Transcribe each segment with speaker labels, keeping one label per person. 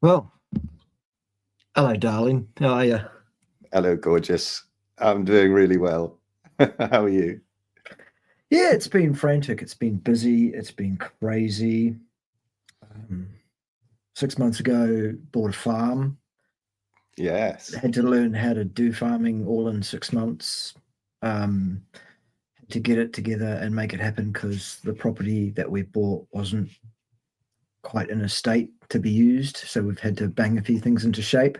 Speaker 1: Well, hello, darling. How are you?
Speaker 2: Hello, gorgeous. I'm doing really well. How are you?
Speaker 1: Yeah, it's been frantic. It's been busy. It's been crazy. Um, 6 months ago, bought a farm.
Speaker 2: Yes.
Speaker 1: Had to learn how to do farming all in 6 months. Had to get it together and make it happen because the property that we bought wasn't quite in a state to be used. So we've had to bang a few things into shape.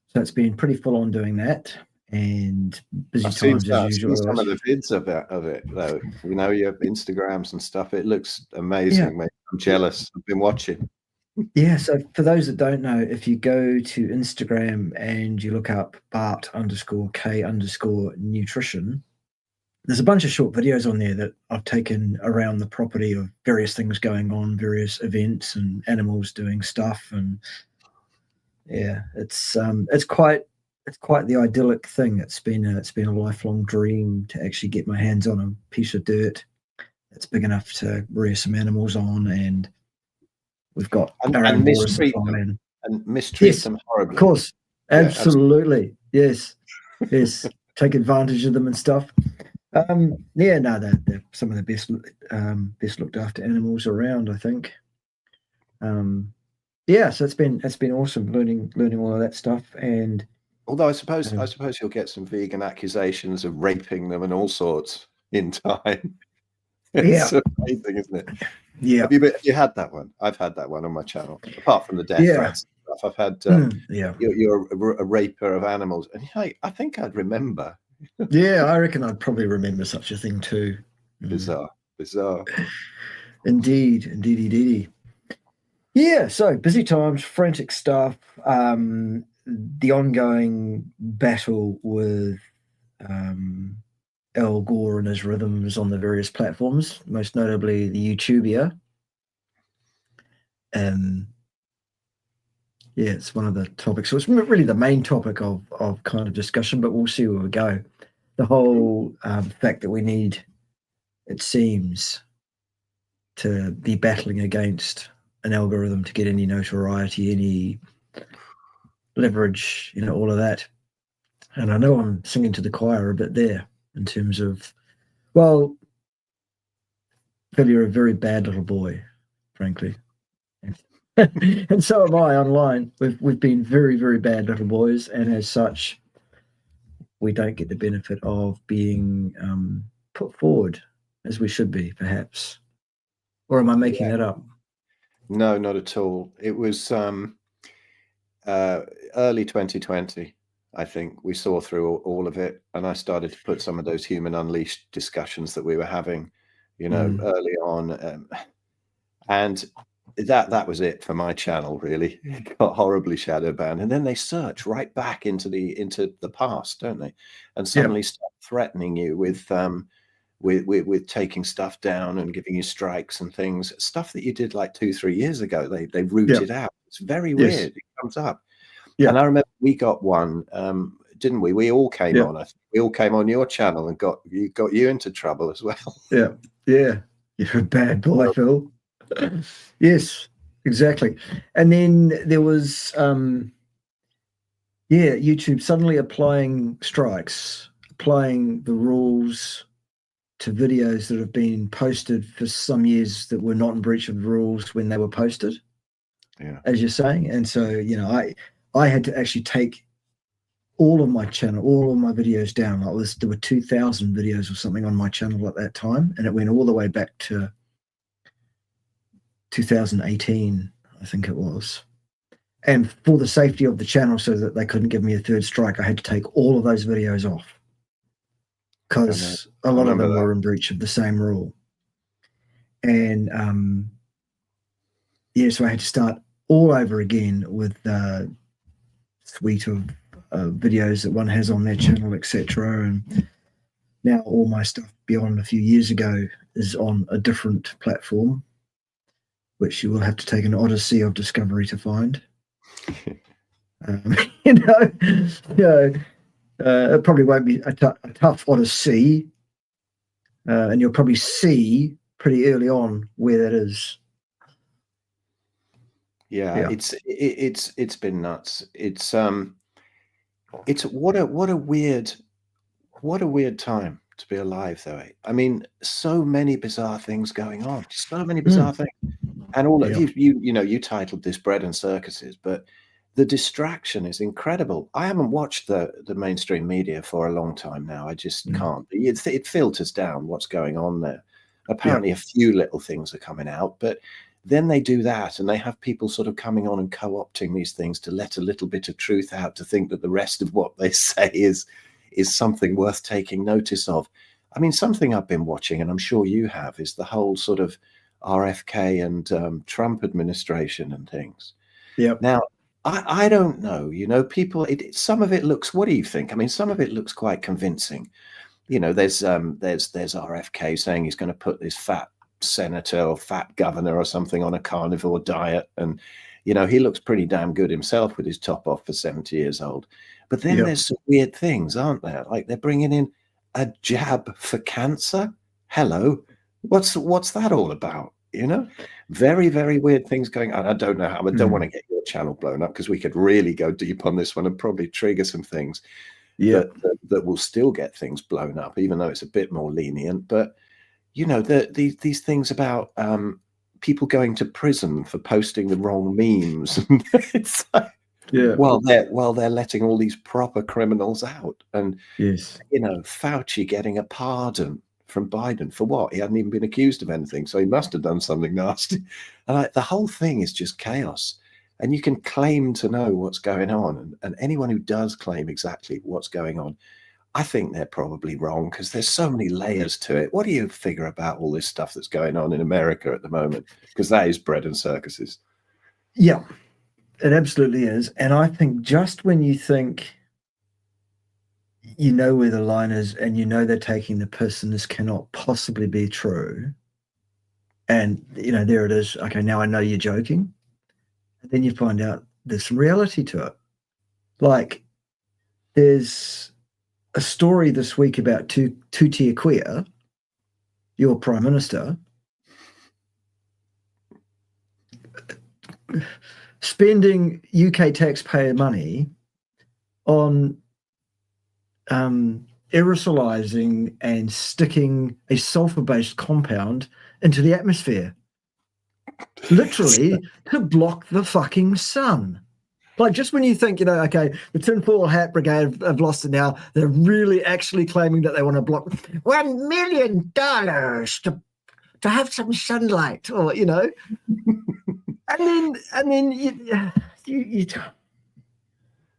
Speaker 1: So it's been pretty full on doing that and busy times as
Speaker 2: I've seen
Speaker 1: usual.
Speaker 2: some of the vids of it though. Your Instagrams and stuff. It looks
Speaker 1: Yeah.
Speaker 2: amazing, mate. I'm jealous. I've been watching.
Speaker 1: Yeah, so for those that don't know, if you go to Instagram and you look up Bart_K_nutrition, there's a bunch of short videos on there that I've taken around the property of various things going on, various events and animals doing stuff. And yeah, it's quite the idyllic thing. It's been a lifelong dream to actually get my hands on a piece of dirt that's big enough to rear some animals on, and we've got our
Speaker 2: And
Speaker 1: own water
Speaker 2: mistreat
Speaker 1: supply.
Speaker 2: them
Speaker 1: And
Speaker 2: and mistreat
Speaker 1: yes,
Speaker 2: them
Speaker 1: of
Speaker 2: horribly.
Speaker 1: course.
Speaker 2: Yeah, absolutely.
Speaker 1: Absolutely. Yes. Yes. Take advantage of them and stuff. Yeah, no, they're some of the best looked after animals around, I think. Um, yeah, so it's been awesome learning all of that stuff. And
Speaker 2: Although I
Speaker 1: um,
Speaker 2: suppose you'll get some vegan accusations of raping them and all sorts in time.
Speaker 1: yeah,
Speaker 2: It's amazing, isn't it?
Speaker 1: yeah,
Speaker 2: Have you had that one? I've had that one on my channel. Apart from the death
Speaker 1: yeah,
Speaker 2: threats and stuff, I've had
Speaker 1: yeah,
Speaker 2: you're a raper of animals, and I think I'd remember.
Speaker 1: yeah. I reckon I'd probably remember such a thing too. Mm.
Speaker 2: Bizarre, bizarre.
Speaker 1: Indeed, indeed, indeed. Yeah, so busy times, frantic stuff, the ongoing battle with um, Al Gore and his rhythms on the various platforms, most notably the YouTubia. Um, yeah, it's one of the topics. So it's really the main topic of kind of discussion, but we'll see where we go. The whole fact that we need, it seems, to be battling against an algorithm to get any notoriety, any leverage, all of that. And I know I'm singing to the choir a bit there in terms of, well, Phil, you're a very bad little boy, frankly. And so am I online. We've been very, very bad little boys, and as such, we don't get the benefit of being put forward as we should be, perhaps. Or am I making
Speaker 2: Yeah,
Speaker 1: that up?
Speaker 2: no, not at all. It was uh, early 2020. I think we saw through all of it, and I started to put some of those human unleashed discussions that we were having,
Speaker 1: Mm.
Speaker 2: early on, and that was it for my channel. Really, it got horribly shadow banned, and then they search right back into the past, don't they? And
Speaker 1: Yeah.
Speaker 2: suddenly start threatening you with taking stuff down and giving you strikes and things, stuff that you did like 2-3 years ago. They
Speaker 1: Yeah.
Speaker 2: rooted out. It's very
Speaker 1: Yes.
Speaker 2: weird. It comes up,
Speaker 1: Yeah.
Speaker 2: and I remember we got one, didn't we? We all came
Speaker 1: Yeah.
Speaker 2: on. I think we all came on your channel and got you into trouble as well.
Speaker 1: Yeah. Yeah. You're a bad boy, Phil. Yes, exactly. And then there was yeah, YouTube suddenly applying strikes, applying the rules to videos that have been posted for some years that were not in breach of the rules when they were posted,
Speaker 2: Yeah.
Speaker 1: as you're saying. And so, I had to actually take all of my channel, all of my videos down. There were 2,000 videos or something on my channel at that time, and it went all the way back to 2018, I think it was. And for the safety of the channel, so that they couldn't give me a third strike, I had to take all of those videos off
Speaker 2: I know.
Speaker 1: because a
Speaker 2: I
Speaker 1: lot of
Speaker 2: remember
Speaker 1: them
Speaker 2: that.
Speaker 1: were in breach of the same rule. And yeah, so I had to start all over again with a suite of videos that one has on their channel, etc. And now all my stuff beyond a few years ago is on a different platform, which you will have to take an odyssey of discovery to find. Um, you know, you know it probably won't be a tough odyssey, and you'll probably see pretty early on where that is.
Speaker 2: Yeah,
Speaker 1: Yeah.
Speaker 2: it's been nuts. It's what a weird time to be alive, though. I mean, so many bizarre things going on, so many bizarre things, and all of
Speaker 1: Yeah.
Speaker 2: you titled this "Bread and Circuses," but the distraction is incredible. I haven't watched the mainstream media for a long time now. I just can't. It filters down what's going on there.
Speaker 1: Yeah.
Speaker 2: Apparently, a few little things are coming out, but then they do that, and they have people sort of coming on and co-opting these things to let a little bit of truth out, to think that the rest of what they say is something worth taking notice of. I mean, something I've been watching, and I'm sure you have, is the whole sort of RFK and Trump administration and things.
Speaker 1: Yeah.
Speaker 2: Now, I don't know, people, some of it looks, what do you think? I mean, some of it looks quite convincing. There's RFK saying he's going to put this fat senator or fat governor or something on a carnivore diet. And, he looks pretty damn good himself with his top off for 70 years old. But then there's some weird things, aren't there? Like they're bringing in a jab for cancer. Hello. What's that all about? Very, very weird things going on. I don't know how. I don't want to get your channel blown up, because we could really go deep on this one and probably trigger some things that will still get things blown up, even though it's a bit more lenient. But these things about people going to prison for posting the wrong memes. It's like, while they're letting all these proper criminals out, and Fauci getting a pardon from Biden for what? He hadn't even been accused of anything, so he must have done something nasty. And the whole thing is just chaos. And you can claim to know what's going on, and anyone who does claim exactly what's going on, I think they're probably wrong, because there's so many layers to it. What do you figure about all this stuff that's going on in America at the moment? Because that is bread and circuses.
Speaker 1: Yeah, it absolutely is. And I think just when you think you know where the line is, and they're taking the piss and this cannot possibly be true, and there it is. Okay, now I know you're joking. And then you find out there's some reality to it. Like, there's a story this week about Tutia Queer, your prime minister, spending UK taxpayer money on aerosolizing and sticking a sulfur-based compound into the atmosphere, literally to block the fucking sun. Like, just when you think, okay, the tinfoil hat brigade have lost it now, they're really actually claiming that they want to block $1 million to have some sunlight, or and then you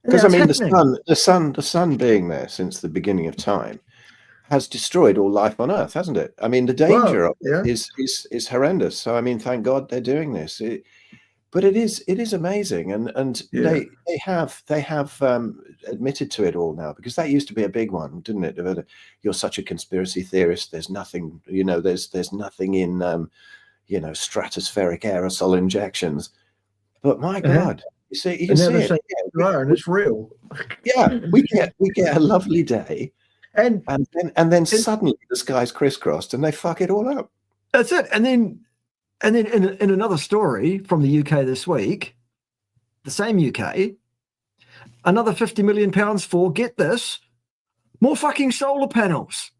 Speaker 2: because I mean, the sun being there since the beginning of time has destroyed all life on Earth, hasn't it? I mean, the danger of it is horrendous. So I mean, thank God they're doing this. But it is amazing, and they have admitted to it all now, because that used to be a big one, didn't it? You're such a conspiracy theorist. There's nothing, there's nothing in stratospheric aerosol injections. But my God, you can see it.
Speaker 1: And it's real.
Speaker 2: Yeah, we get a lovely day, and then suddenly the sky's crisscrossed and they fuck it all up.
Speaker 1: That's it. And then in another story from the UK this week, the same UK, another £50 million for, get this, more fucking solar panels.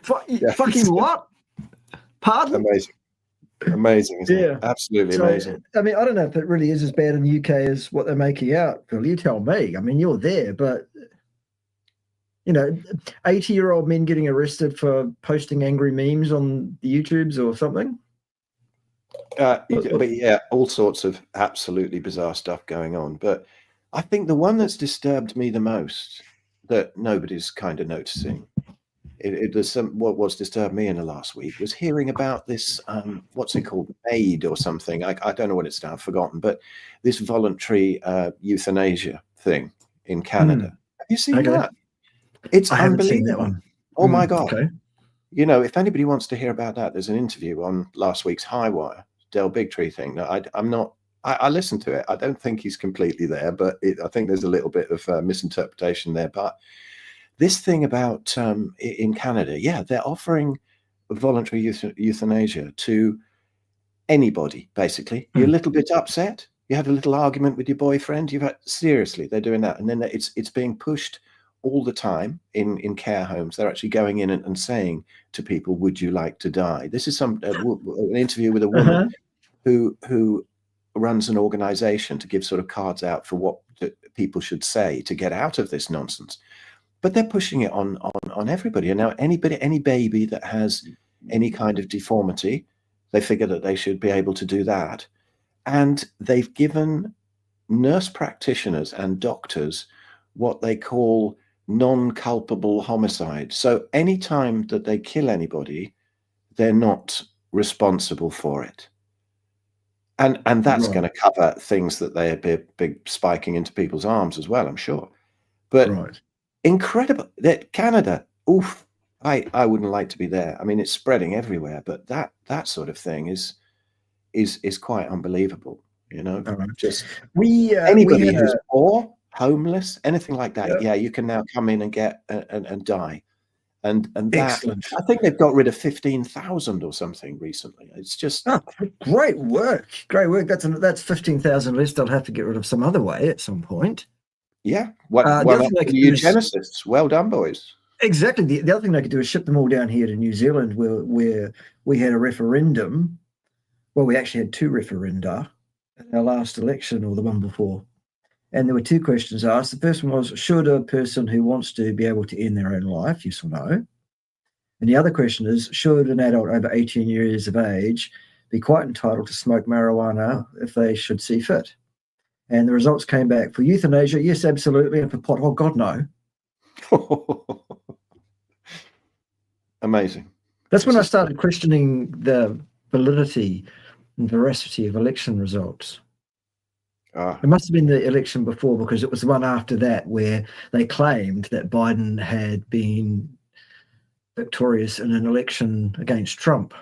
Speaker 1: Fucking what? Pardon?
Speaker 2: Amazing, isn't it? Absolutely amazing.
Speaker 1: I mean, I don't know if it really is as bad in the UK as what they're making out. Well, you tell me. I mean, you're there, but 80-year-old men getting arrested for posting angry memes on the YouTubes or something.
Speaker 2: But yeah, all sorts of absolutely bizarre stuff going on. But I think the one that's disturbed me the most, that nobody's kind of noticing, what's disturbed me in the last week was hearing about this, what's it called, MAID or something. I don't know what it stands, I've forgotten, but this voluntary euthanasia thing in Canada. Have you seen that? It's
Speaker 1: I haven't seen that one.
Speaker 2: Oh my God.
Speaker 1: Okay.
Speaker 2: If anybody wants to hear about that, there's an interview on last week's High Wire, Del Bigtree thing. No, I listened to it. I don't think he's completely there, but I think there's a little bit of misinterpretation there. But this thing about in Canada, they're offering voluntary euthanasia to anybody, basically. You're a little bit upset, you had a little argument with your boyfriend, seriously, they're doing that. And then it's being pushed all the time in care homes. They're actually going in and saying to people, would you like to die? This is an interview with a woman who runs an organization to give sort of cards out for what people should say to get out of this nonsense. But they're pushing it on everybody. And now any baby that has any kind of deformity, they figure that they should be able to do that. And they've given nurse practitioners and doctors what they call non-culpable homicide. So anytime that they kill anybody, they're not responsible for it. And that's going to cover things that they're big spiking into people's arms as well, I'm sure. But incredible that Canada, oof, I wouldn't like to be there. I mean, it's spreading everywhere, but that sort of thing is quite unbelievable, you know. Just anybody who's poor, homeless, anything like that, yeah, you can now come in and get and die. And that, excellent. I think they've got rid of 15,000 or something recently. It's just
Speaker 1: great work. That's 15,000 less they'll have to get rid of some other way at some point.
Speaker 2: Yeah, eugenicists. Well done, boys.
Speaker 1: Exactly. The other thing they could do is ship them all down here to New Zealand, where we had a referendum. Well, we actually had 2 referenda in our last election or the one before. And there were 2 questions asked. The first one was, should a person who wants to be able to end their own life, yes or no? And the other question is, should an adult over 18 years of age be quite entitled to smoke marijuana if they should see fit? And the results came back for euthanasia, yes, absolutely, and for pot, oh, God, no.
Speaker 2: Amazing.
Speaker 1: That's when I started questioning the validity and veracity of election results. It must have been the election before, because it was the one after that where they claimed that Biden had been victorious in an election against Trump.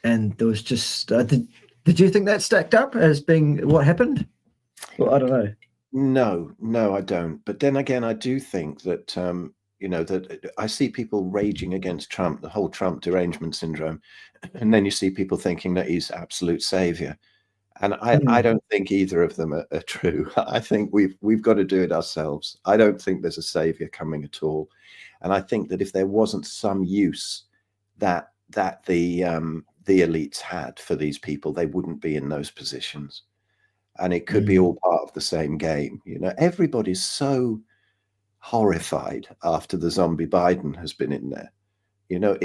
Speaker 1: And there was just, did you think that stacked up as being what happened? Well, I don't know.
Speaker 2: No, I don't. But then again, I do think that, you know, that I see people raging against Trump, the whole Trump derangement syndrome. And then you see people thinking that he's absolute savior. And I don't think either of them are true. I think we've got to do it ourselves. I don't think there's a savior coming at all. And I think that if there wasn't some use that the elites had for these people, they wouldn't be in those positions. And it could be all part of the same game. You know, everybody's so horrified after the zombie Biden has been in there. You know,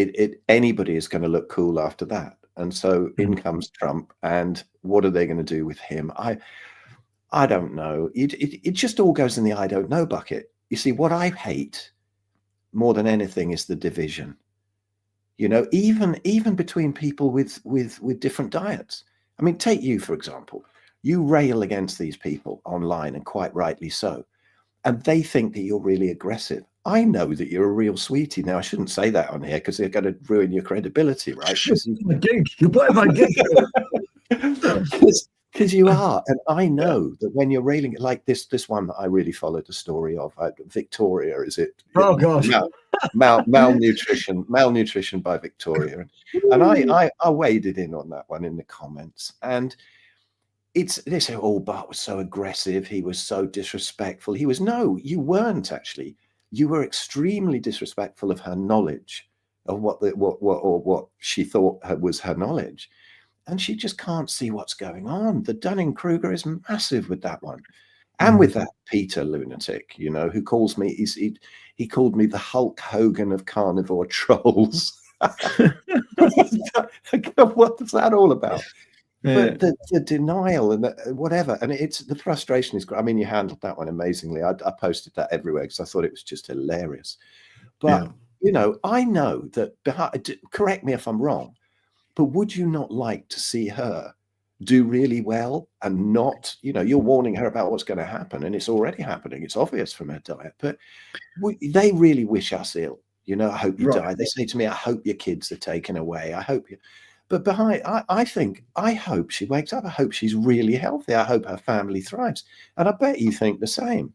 Speaker 2: anybody is going to look cool after that. And so in comes Trump, and what are they going to do with him? I don't know. It just all goes in the I don't know bucket. You see, what I hate more than anything is the division. You know, even between people with different diets. I mean, take you, for example. You rail against these people online, and quite rightly so. And they think that you're really aggressive. I know that you're a real sweetie. Now, I shouldn't say that on here because they're going to ruin your credibility, right?
Speaker 1: You're playing my gig.
Speaker 2: Because you are. And I know that when you're railing, like this one that I really followed the story of, Victoria, is it?
Speaker 1: Oh, gosh.
Speaker 2: Malnutrition by Victoria. And I waded in on that one in the comments. And they say, oh, Bart was so aggressive. He was so disrespectful. No, you weren't actually. You were extremely disrespectful of her knowledge of what she thought was her knowledge. And she just can't see what's going on. The Dunning-Kruger is massive with that one. And with that Peter lunatic, you know, who calls me, he called me the Hulk Hogan of carnivore trolls. What's that all about? But the denial and whatever, and it's the frustration is great. I mean, you handled that one amazingly. I posted that everywhere because I thought it was just hilarious. But you know, I know that correct me if I'm wrong, but would you not like to see her do really well and not, you know, you're warning her about what's going to happen, and it's already happening. It's obvious from her diet, but they really wish us ill. You know, I hope you die. They say to me, I hope your kids are taken away. I hope you. But I hope she wakes up. I hope she's really healthy. I hope her family thrives. And I bet you think the same.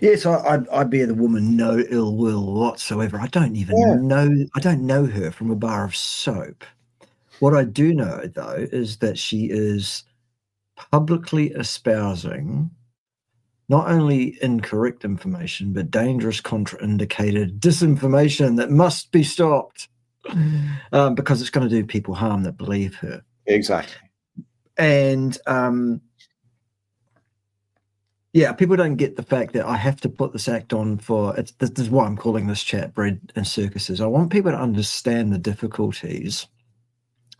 Speaker 1: Yes, I bear the woman no ill will whatsoever. I don't
Speaker 2: Yeah,
Speaker 1: even know. I don't know her from a bar of soap. What I do know, though, is that she is publicly espousing not only incorrect information, but dangerous, contraindicated disinformation that must be stopped because it's going to do people harm that believe her.
Speaker 2: exactly.
Speaker 1: And yeah, people don't get the fact that I have to put this act on for it's. This is why I'm calling this chat "Bread and Circuses." I want people to understand the difficulties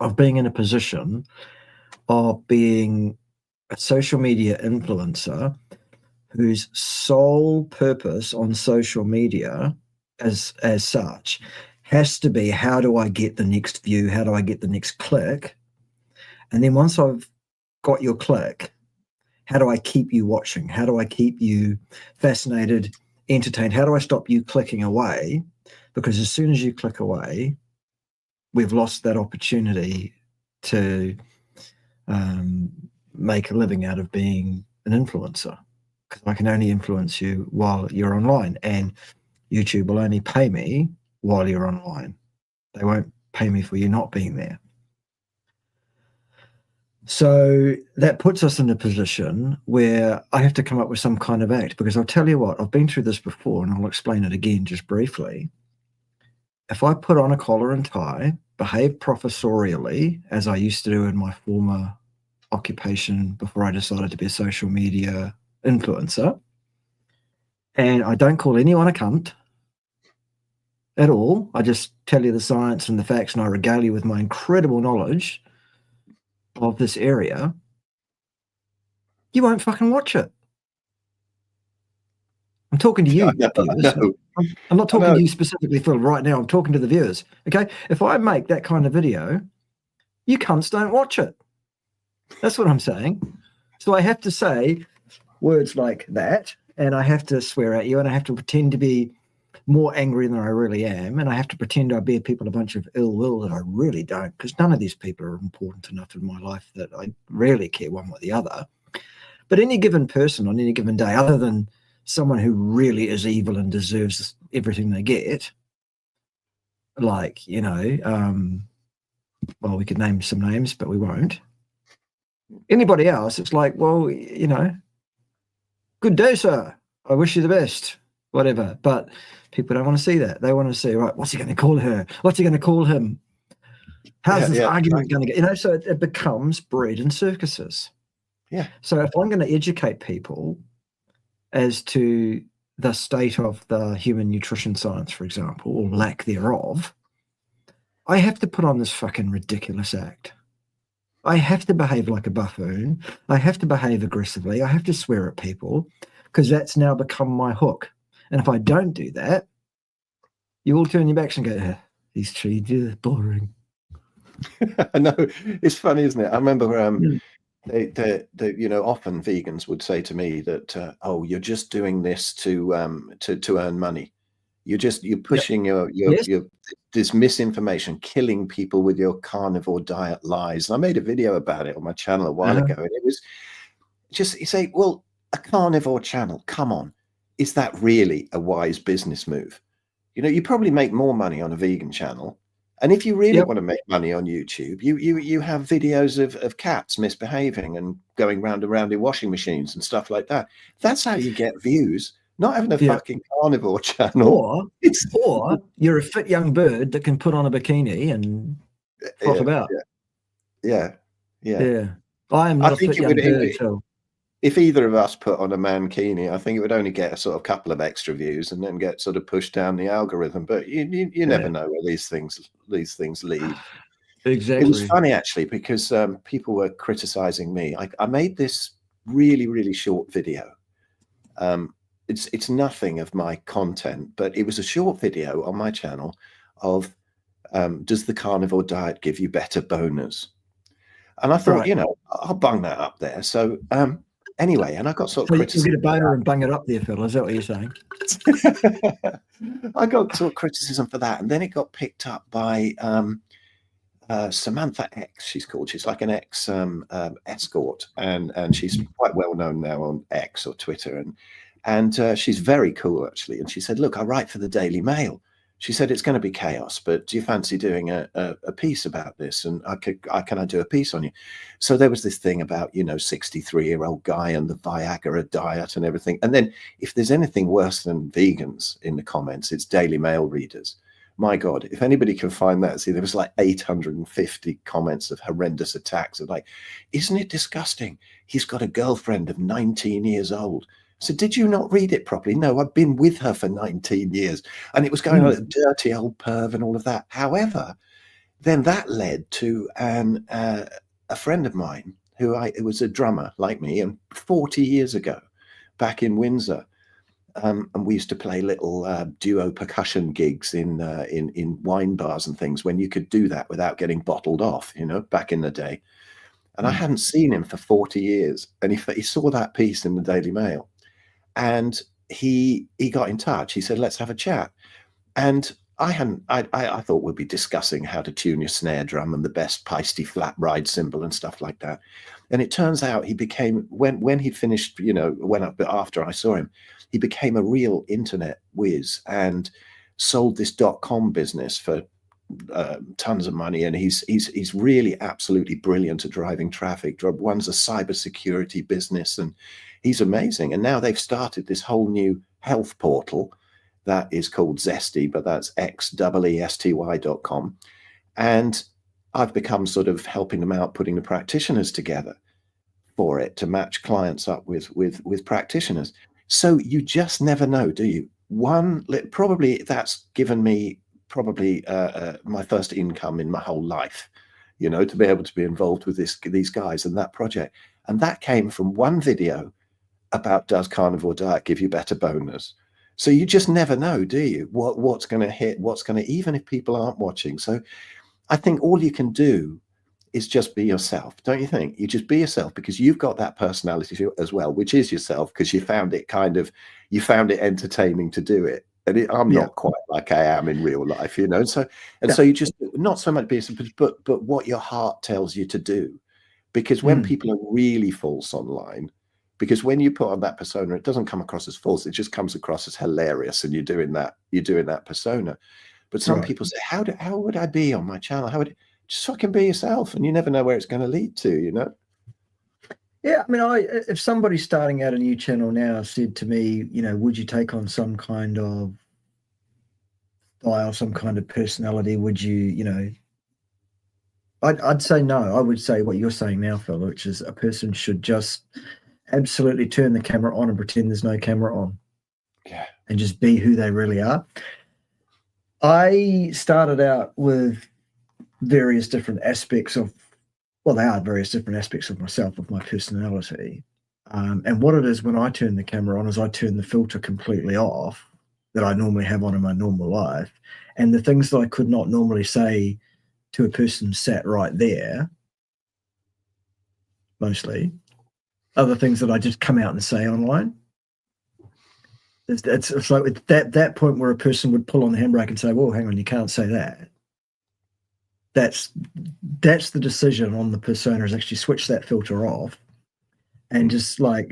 Speaker 1: of being in a position of being a social media influencer whose sole purpose on social media as such has to be, how do I get the next view, how do I get the next click, and then once I've got your click, how do I keep you watching, how do I keep you fascinated, entertained, how do I stop you clicking away, because as soon as you click away, we've lost that opportunity to make a living out of being an influencer, because I can only influence you while you're online, and YouTube will only pay me while you're online. They won't pay me for you not being there. So that puts us in a position where I have to come up with some kind of act, because I'll tell you what, I've been through this before and I'll explain it again just briefly. If I put on a collar and tie, behave professorially, as I used to do in my former occupation before I decided to be a social media influencer, and I don't call anyone a cunt at all. I just tell you the science and the facts, and I regale you with my incredible knowledge of this area. You won't fucking watch it. I'm talking to you, viewers. I'm not talking to you specifically, Phil, right now. I'm talking to the viewers. Okay? If I make that kind of video, you cunts don't watch it. That's what I'm saying. So I have to say words like that, and I have to swear at you, and I have to pretend to be more angry than I really am, and I have to pretend I bear people a bunch of ill will that I really don't, because none of these people are important enough in my life that I really care one way or the other. But any given person on any given day, other than someone who really is evil and deserves everything they get, like, well, we could name some names, but we won't. Anybody else, it's like, well, good day, sir. I wish you the best, whatever. But people don't want to see that. They want to see, right, what's he going to call her? What's he going to call him? How's this argument going to get? So it becomes bread and circuses.
Speaker 2: Yeah.
Speaker 1: So if I'm going to educate people as to the state of the human nutrition science, for example, or lack thereof, I have to put on this fucking ridiculous act. I have to behave like a buffoon. I have to behave aggressively. I have to swear at people, because that's now become my hook. And if I don't do that, you all turn your backs and go, these trees are boring.
Speaker 2: I know, it's funny, isn't it? I remember often vegans would say to me that, oh, you're just doing this to earn money. You're pushing your this misinformation, killing people with your carnivore diet lies. And I made a video about it on my channel a while ago, and it was just, you say, well, a carnivore channel, come on, is that really a wise business move? You probably make more money on a vegan channel. And if you really want to make money on YouTube, you have videos of cats misbehaving and going round and round in washing machines and stuff like that. That's how you get views, not having a fucking carnivore channel.
Speaker 1: Or you're a fit young bird that can put on a bikini and flop about.
Speaker 2: Yeah.
Speaker 1: I am not a fit young bird, Phil.
Speaker 2: If either of us put on a mankini, I think it would only get a sort of couple of extra views and then get sort of pushed down the algorithm. But you never know where these things lead.
Speaker 1: Exactly.
Speaker 2: It was funny, actually, because people were criticizing me. I made this really, really short video. It's nothing of my content, but it was a short video on my channel of does the carnivore diet give you better boners? And I thought, I'll bung that up there. So anyway, and I got sort of criticism.
Speaker 1: You get a boner and bung it up there, Phil. Is that what you're saying?
Speaker 2: I got sort of criticism for that, and then it got picked up by Samantha X. She's called. She's like an ex Escott, and she's quite well known now on X or Twitter, And she's very cool, actually. And she said, look, I write for the Daily Mail. She said, it's going to be chaos, but do you fancy doing a piece about this? And can I do a piece on you? So there was this thing about, 63-year-old guy and the Viagra diet and everything. And then if there's anything worse than vegans in the comments, it's Daily Mail readers. My God, if anybody can find that, see, there was like 850 comments of horrendous attacks of like, isn't it disgusting? He's got a girlfriend of 19 years old. So did you not read it properly? No, I've been with her for 19 years. And it was going on a dirty old perv and all of that. However, then that led to a friend of mine who was a drummer like me, and 40 years ago, back in Windsor. And we used to play little duo percussion gigs in wine bars and things when you could do that without getting bottled off, back in the day. And I hadn't seen him for 40 years. And he saw that piece in the Daily Mail. And he got in touch. He said, let's have a chat. And I thought we'd be discussing how to tune your snare drum and the best Paiste flat ride cymbal and stuff like that. And it turns out he became, when he'd finished, went up after I saw him, he became a real internet whiz and sold this .com business for tons of money. And he's really absolutely brilliant at driving traffic. Runs a cybersecurity business, and he's amazing. And now they've started this whole new health portal that is called Zesty, but that's xeesty.com. And I've become sort of helping them out, putting the practitioners together for it to match clients up with practitioners. So you just never know, do you? Probably that's given me my first income in my whole life, to be able to be involved with these guys and that project. And that came from one video about, does carnivore diet give you better boners? So you just never know, do you? What's going to hit, even if people aren't watching. So I think all you can do is just be yourself, don't you think? You just be yourself, because you've got that personality as well, which is yourself, because you found it entertaining to do it. And I'm not quite like I am in real life, So so you just not so much be yourself, but what your heart tells you to do. Because when people are really false online, because when you put on that persona, it doesn't come across as false. It just comes across as hilarious, and you're doing that persona. But some people say, how would I be on my channel? How would just fucking be yourself, and you never know where it's going to lead to,
Speaker 1: Yeah, I mean, if somebody starting out a new channel now said to me, would you take on some kind of style, some kind of personality? Would you, I'd say no. I would say what you're saying now, Phil, which is a person should just absolutely turn the camera on and pretend there's no camera on.
Speaker 2: Yeah. And
Speaker 1: just be who they really are. I started out with various different aspects of, they are various different aspects of myself, of my personality. And what it is when I turn the camera on is I turn the filter completely off that I normally have on in my normal life. And the things that I could not normally say to a person sat right there, mostly, other things that I just come out and say online. It's like at that point where a person would pull on the handbrake and say, well, hang on, you can't say that. That's the decision on the persona, is actually switch that filter off and just like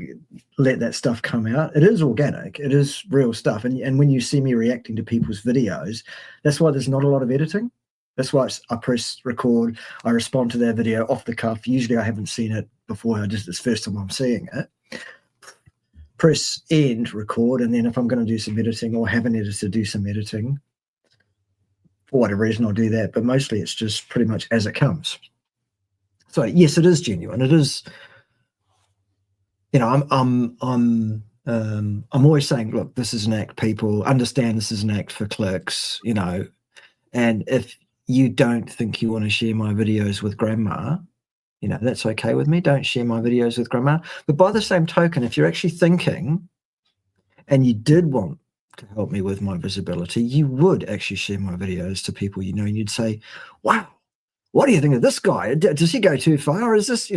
Speaker 1: let that stuff come out. It is organic. It is real stuff. And when you see me reacting to people's videos, that's why there's not a lot of editing. That's why I press record. I respond to their video off the cuff. Usually I haven't seen it before. It's the first time I'm seeing it. Press end, record, and then if I'm going to do some editing or have an editor do some editing, for whatever reason, I'll do that. But mostly it's just pretty much as it comes. So yes, it is genuine. It is. I'm always saying, look, this is an act. People understand this is an act for clicks. And if you don't think you want to share my videos with grandma, that's okay with me. Don't share my videos with grandma. But by the same token, if you're actually thinking and you did want to help me with my visibility, you would actually share my videos to people and you'd say, wow, what do you think of this guy? Does he go too far? Is this,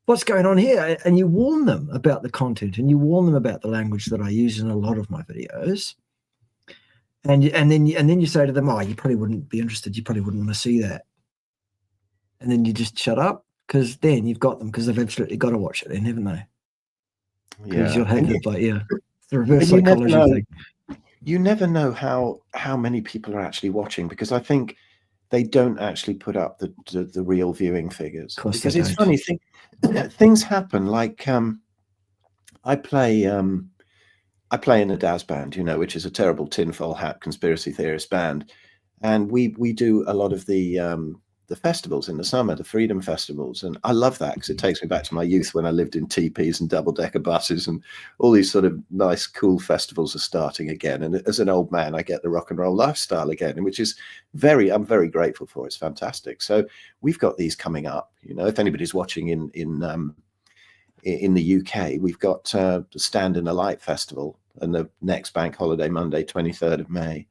Speaker 1: what's going on here? And you warn them about the content, and you warn them about the language that I use in a lot of my videos. And then you say to them, oh, you probably wouldn't be interested. You probably wouldn't want to see that. And then you just shut up, because then you've got them, because they've absolutely got to watch it then, haven't they? because
Speaker 2: Yeah.
Speaker 1: you'll hate
Speaker 2: And
Speaker 1: it. But yeah, it's the reverse
Speaker 2: you never
Speaker 1: psychology
Speaker 2: know.
Speaker 1: thing.
Speaker 2: You never know how many people are actually watching, because I think they don't actually put up the real viewing figures.
Speaker 1: Of course they
Speaker 2: Because it's
Speaker 1: don't.
Speaker 2: funny, things happen. Like I play in a Daz band, which is a terrible tinfoil hat conspiracy theorist band, and we do a lot of the festivals in the summer, the freedom festivals, and I love that because it takes me back to my youth when I lived in teepees and double-decker buses, and all these sort of nice, cool festivals are starting again. And as an old man, I get the rock and roll lifestyle again, which is I'm very grateful for. It's fantastic. So we've got these coming up. If anybody's watching in the UK, we've got the Stand in the Light Festival, and the next bank holiday, Monday, 23rd of May.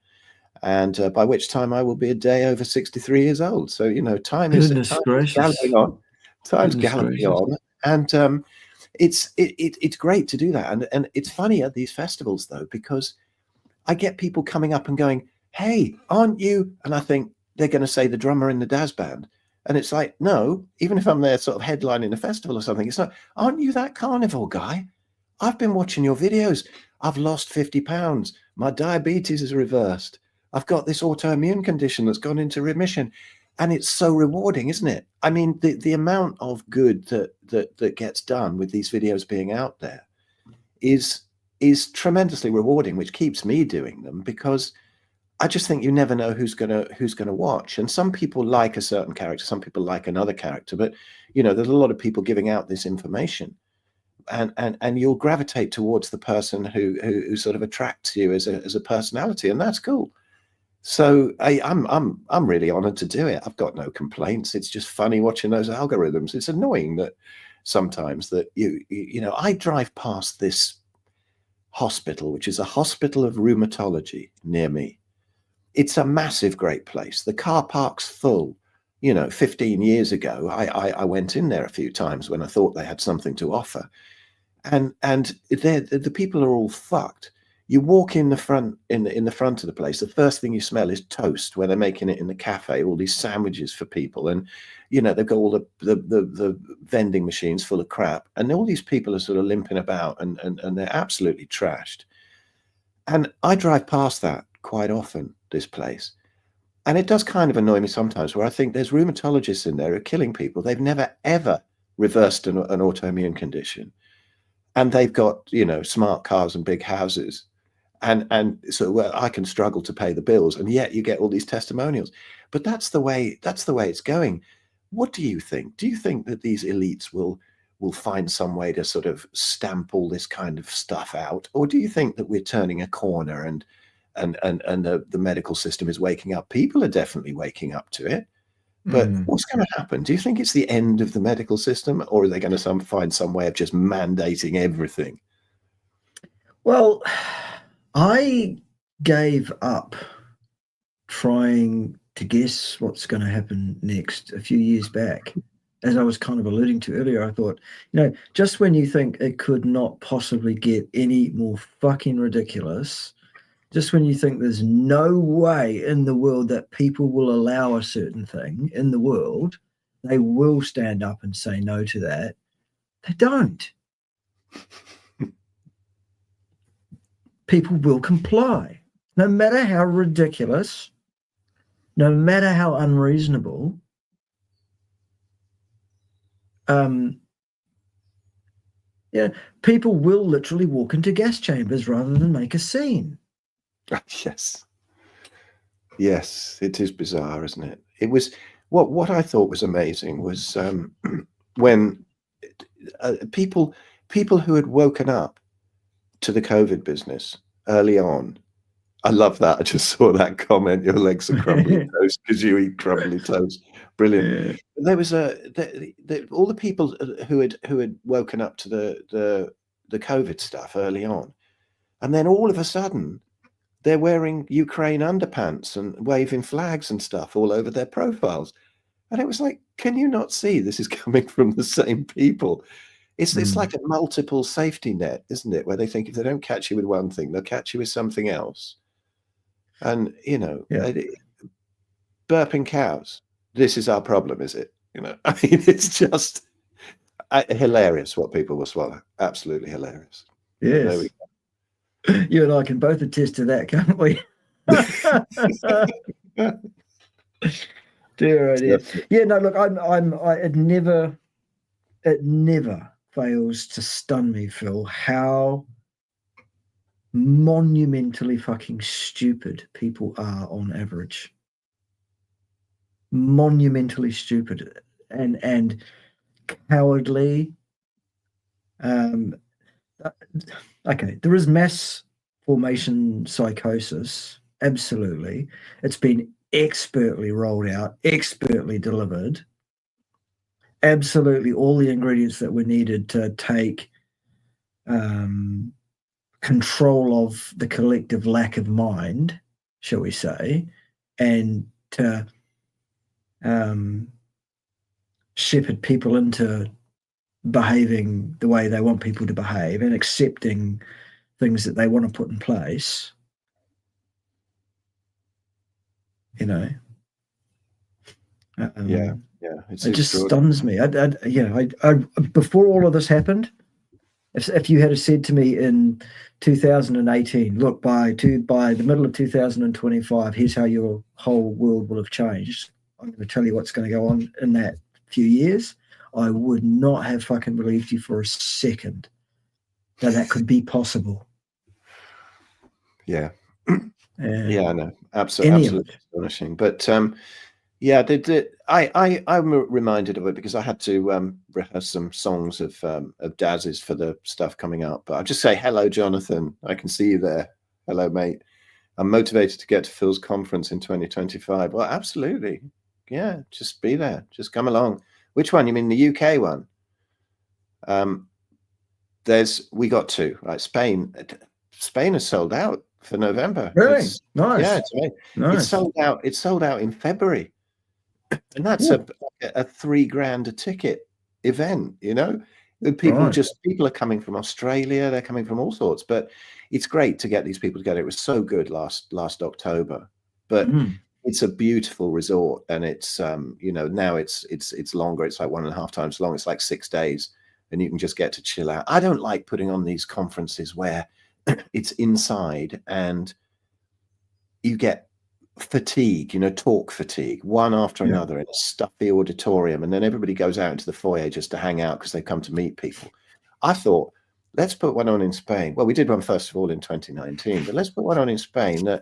Speaker 2: And by which time I will be a day over 63 years old. So, time is
Speaker 1: Goodness gracious.
Speaker 2: galloping on. Time's
Speaker 1: Goodness
Speaker 2: galloping
Speaker 1: gracious.
Speaker 2: on. And it's great to do that. And it's funny at these festivals, though, because I get people coming up and going, "Hey, aren't you?" And I think they're going to say the drummer in the Daz band. And it's like, no, even if I'm there sort of headlining a festival or something, it's like, "Aren't you that carnivore guy? I've been watching your videos. I've lost 50 pounds. My diabetes is reversed. I've got this autoimmune condition that's gone into remission." And it's so rewarding, isn't it? I mean, the amount of good that gets done with these videos being out there is tremendously rewarding, which keeps me doing them, because I just think you never know who's gonna watch. And some people like a certain character, some people like another character, but there's a lot of people giving out this information, and you'll gravitate towards the person who sort of attracts you as a personality, and that's cool. So I'm really honored to do it. I've got no complaints. It's just funny watching those algorithms. It's annoying that sometimes that I drive past this hospital, which is a hospital of rheumatology near me. It's a massive, great place. The car park's full. 15 years ago, I went in there a few times when I thought they had something to offer, and the people are all fucked. You walk in the front in the front of the place, the first thing you smell is toast where they're making it in the cafe, all these sandwiches for people, and they've got all the vending machines full of crap, and all these people are sort of limping about, and they're absolutely trashed. And I drive past that quite often, this place, and it does kind of annoy me sometimes, where I think there's rheumatologists in there who are killing people. They've never ever reversed an autoimmune condition, and they've got smart cars and big houses, and so I can struggle to pay the bills, and yet you get all these testimonials. But that's the way it's going. What do you think? Do you think that these elites will find some way to sort of stamp all this kind of stuff out, or do you think that we're turning a corner, and the medical system is waking up? People are definitely waking up to it. But what's going to happen? Do you think it's the end of the medical system, or are they going to find some way of just mandating everything?
Speaker 1: Well, I gave up trying to guess what's going to happen next a few years back. As I was kind of alluding to earlier, I thought, just when you think it could not possibly get any more fucking ridiculous, just when you think there's no way in the world that people will allow a certain thing in the world, they will stand up and say no to that. They don't. People will comply, no matter how ridiculous, no matter how unreasonable. People will literally walk into gas chambers rather than make a scene.
Speaker 2: Yes, it is bizarre, isn't it? It was what I thought was amazing was when people who had woken up to the COVID business early on. I love that. I just saw that comment. Your legs are crumbly toast because you eat crumbly toast. Brilliant.
Speaker 1: Yeah.
Speaker 2: There was all the people who had woken up to the COVID stuff early on, and then all of a sudden they're wearing Ukraine underpants and waving flags and stuff all over their profiles. And it was like, can you not see this is coming from the same people? It's like a multiple safety net, isn't it? Where they think if they don't catch you with one thing, they'll catch you with something else. And burping cows. This is our problem, is it? I mean, it's just hilarious what people will swallow. Absolutely hilarious.
Speaker 1: Yes.
Speaker 2: There we
Speaker 1: go. You and I can both attest to that, can't we? Dear idea. Yeah, no, look, it never fails to stun me, Phil, how monumentally fucking stupid people are on average. Monumentally stupid and cowardly. Okay, there is mass formation psychosis. Absolutely. It's been expertly rolled out, expertly delivered. Absolutely all the ingredients that were needed to take control of the collective lack of mind, shall we say, and to shepherd people into behaving the way they want people to behave and accepting things that they want to put in place.
Speaker 2: Yeah,
Speaker 1: it just stuns me. Before all of this happened, if you had said to me in 2018, look, by the middle of 2025, here's how your whole world will have changed. I'm going to tell you what's going to go on in that few years. I would not have fucking believed you for a second that could be possible.
Speaker 2: Yeah. Yeah, I know. Absolutely astonishing. But I'm reminded of it because I had to rehearse some songs of Daz's for the stuff coming up. But I'll just say hello, Jonathan. I can see you there. Hello, mate. I'm motivated to get to Phil's conference in 2025. Well, absolutely. Yeah, just be there. Just come along. Which one? You mean the UK one? We got two, right? Spain is sold out for November.
Speaker 1: Really? Nice.
Speaker 2: Yeah,
Speaker 1: nice.
Speaker 2: It's sold out in February, and that's a $3,000 a ticket event. You know, people are coming from Australia. They're coming from all sorts, but it's great to get these people together. It was so good last October, but it's a beautiful resort, and it's now it's longer. It's like 1.5 times long. It's like 6 days, and you can just get to chill out. I don't like putting on these conferences where it's inside and you get fatigue, talk fatigue, one after another in a stuffy auditorium, and then everybody goes out into the foyer just to hang out because they've come to meet people. I thought, let's put one on in Spain. Well, we did one first of all in 2019, but let's put one on in Spain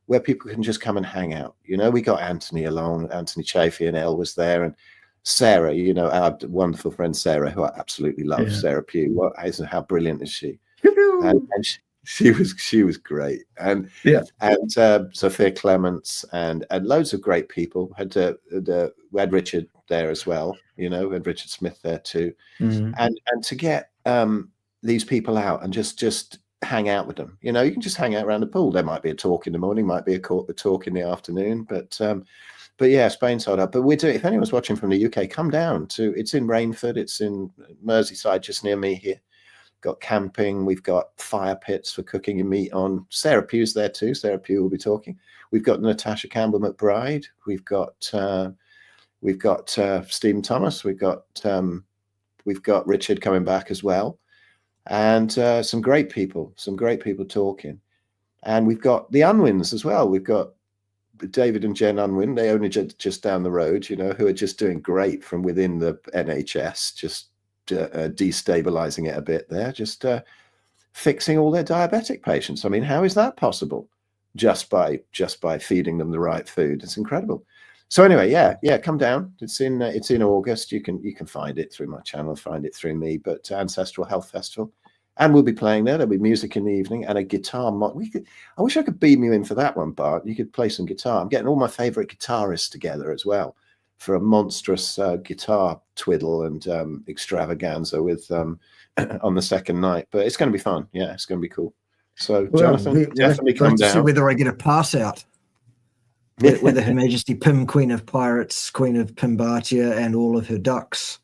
Speaker 2: where people can just come and hang out. We got Anthony along, Anthony Chafee, and Elle was there, and Sarah, our wonderful friend Sarah, who I absolutely love, Sarah Pugh. How brilliant is she? And she was great, and Sophia Clements and loads of great people. We had Richard there as well, we had Richard Smith there too, and to get these people out and just hang out with them. You can just hang out around the pool. There might be a talk in the morning, might be a talk in the afternoon, but yeah, Spain sold out. But we're doing. If anyone's watching from the UK, come down to. It's in Rainford. It's in Merseyside, just near me here. Got camping. We've got fire pits for cooking your meat on. Sarah Pugh's there too. Sarah Pugh will be talking. We've got Natasha Campbell McBride. We've got Stephen Thomas. We've got Richard coming back as well, and some great people talking. And we've got the Unwins as well. We've got David and Jen Unwin. They only just down the road, who are just doing great from within the NHS. Just destabilizing it a bit there, just fixing all their diabetic patients. I mean, how is that possible? Just by feeding them the right food. It's incredible. So anyway, yeah, come down. It's in August. You can find it through my channel, find it through me. But Ancestral Health Festival, and we'll be playing there. There'll be music in the evening and a guitar. I wish I could beam you in for that one, Bart. You could play some guitar. I'm getting all my favorite guitarists together as well for a monstrous guitar twiddle and extravaganza with on the second night. But it's going to be fun. Yeah, it's going to be cool. So, Jonathan, definitely come down.
Speaker 1: See whether I get a pass out. Whether Her Majesty Pym, Queen of Pirates, Queen of Pimbatia, and all of her ducks,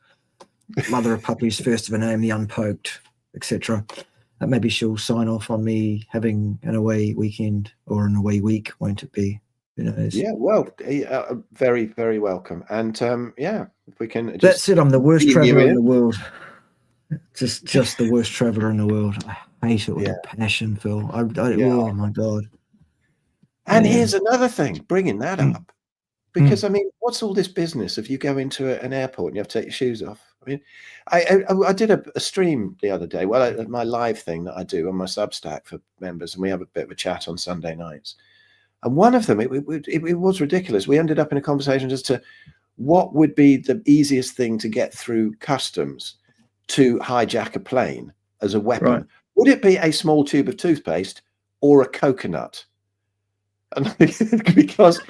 Speaker 1: mother of puppies, first of a name, the unpoked, etc. Maybe she'll sign off on me having an away weekend or an away week, won't it be? Who knows?
Speaker 2: Yeah, well, very, very welcome. And if we can.
Speaker 1: That's it. I'm the worst traveller in the world. Just the worst traveler in the world. I hate it with
Speaker 2: Yeah,
Speaker 1: a passion, Phil.
Speaker 2: yeah.
Speaker 1: Oh my God.
Speaker 2: And
Speaker 1: Yeah.
Speaker 2: here's another thing, bringing that
Speaker 1: Mm,
Speaker 2: up,
Speaker 1: mm,
Speaker 2: because I mean, what's all this business if you go into an airport and you have to take your shoes off? I mean, I did a stream the other day. Well, my live thing that I do on my Substack for members, and we have a bit of a chat on Sunday nights. And one of them, it was ridiculous. We ended up in a conversation as to what would be the easiest thing to get through customs to hijack a plane as a
Speaker 1: right.
Speaker 2: weapon. Would it be a small tube of toothpaste or a coconut? And because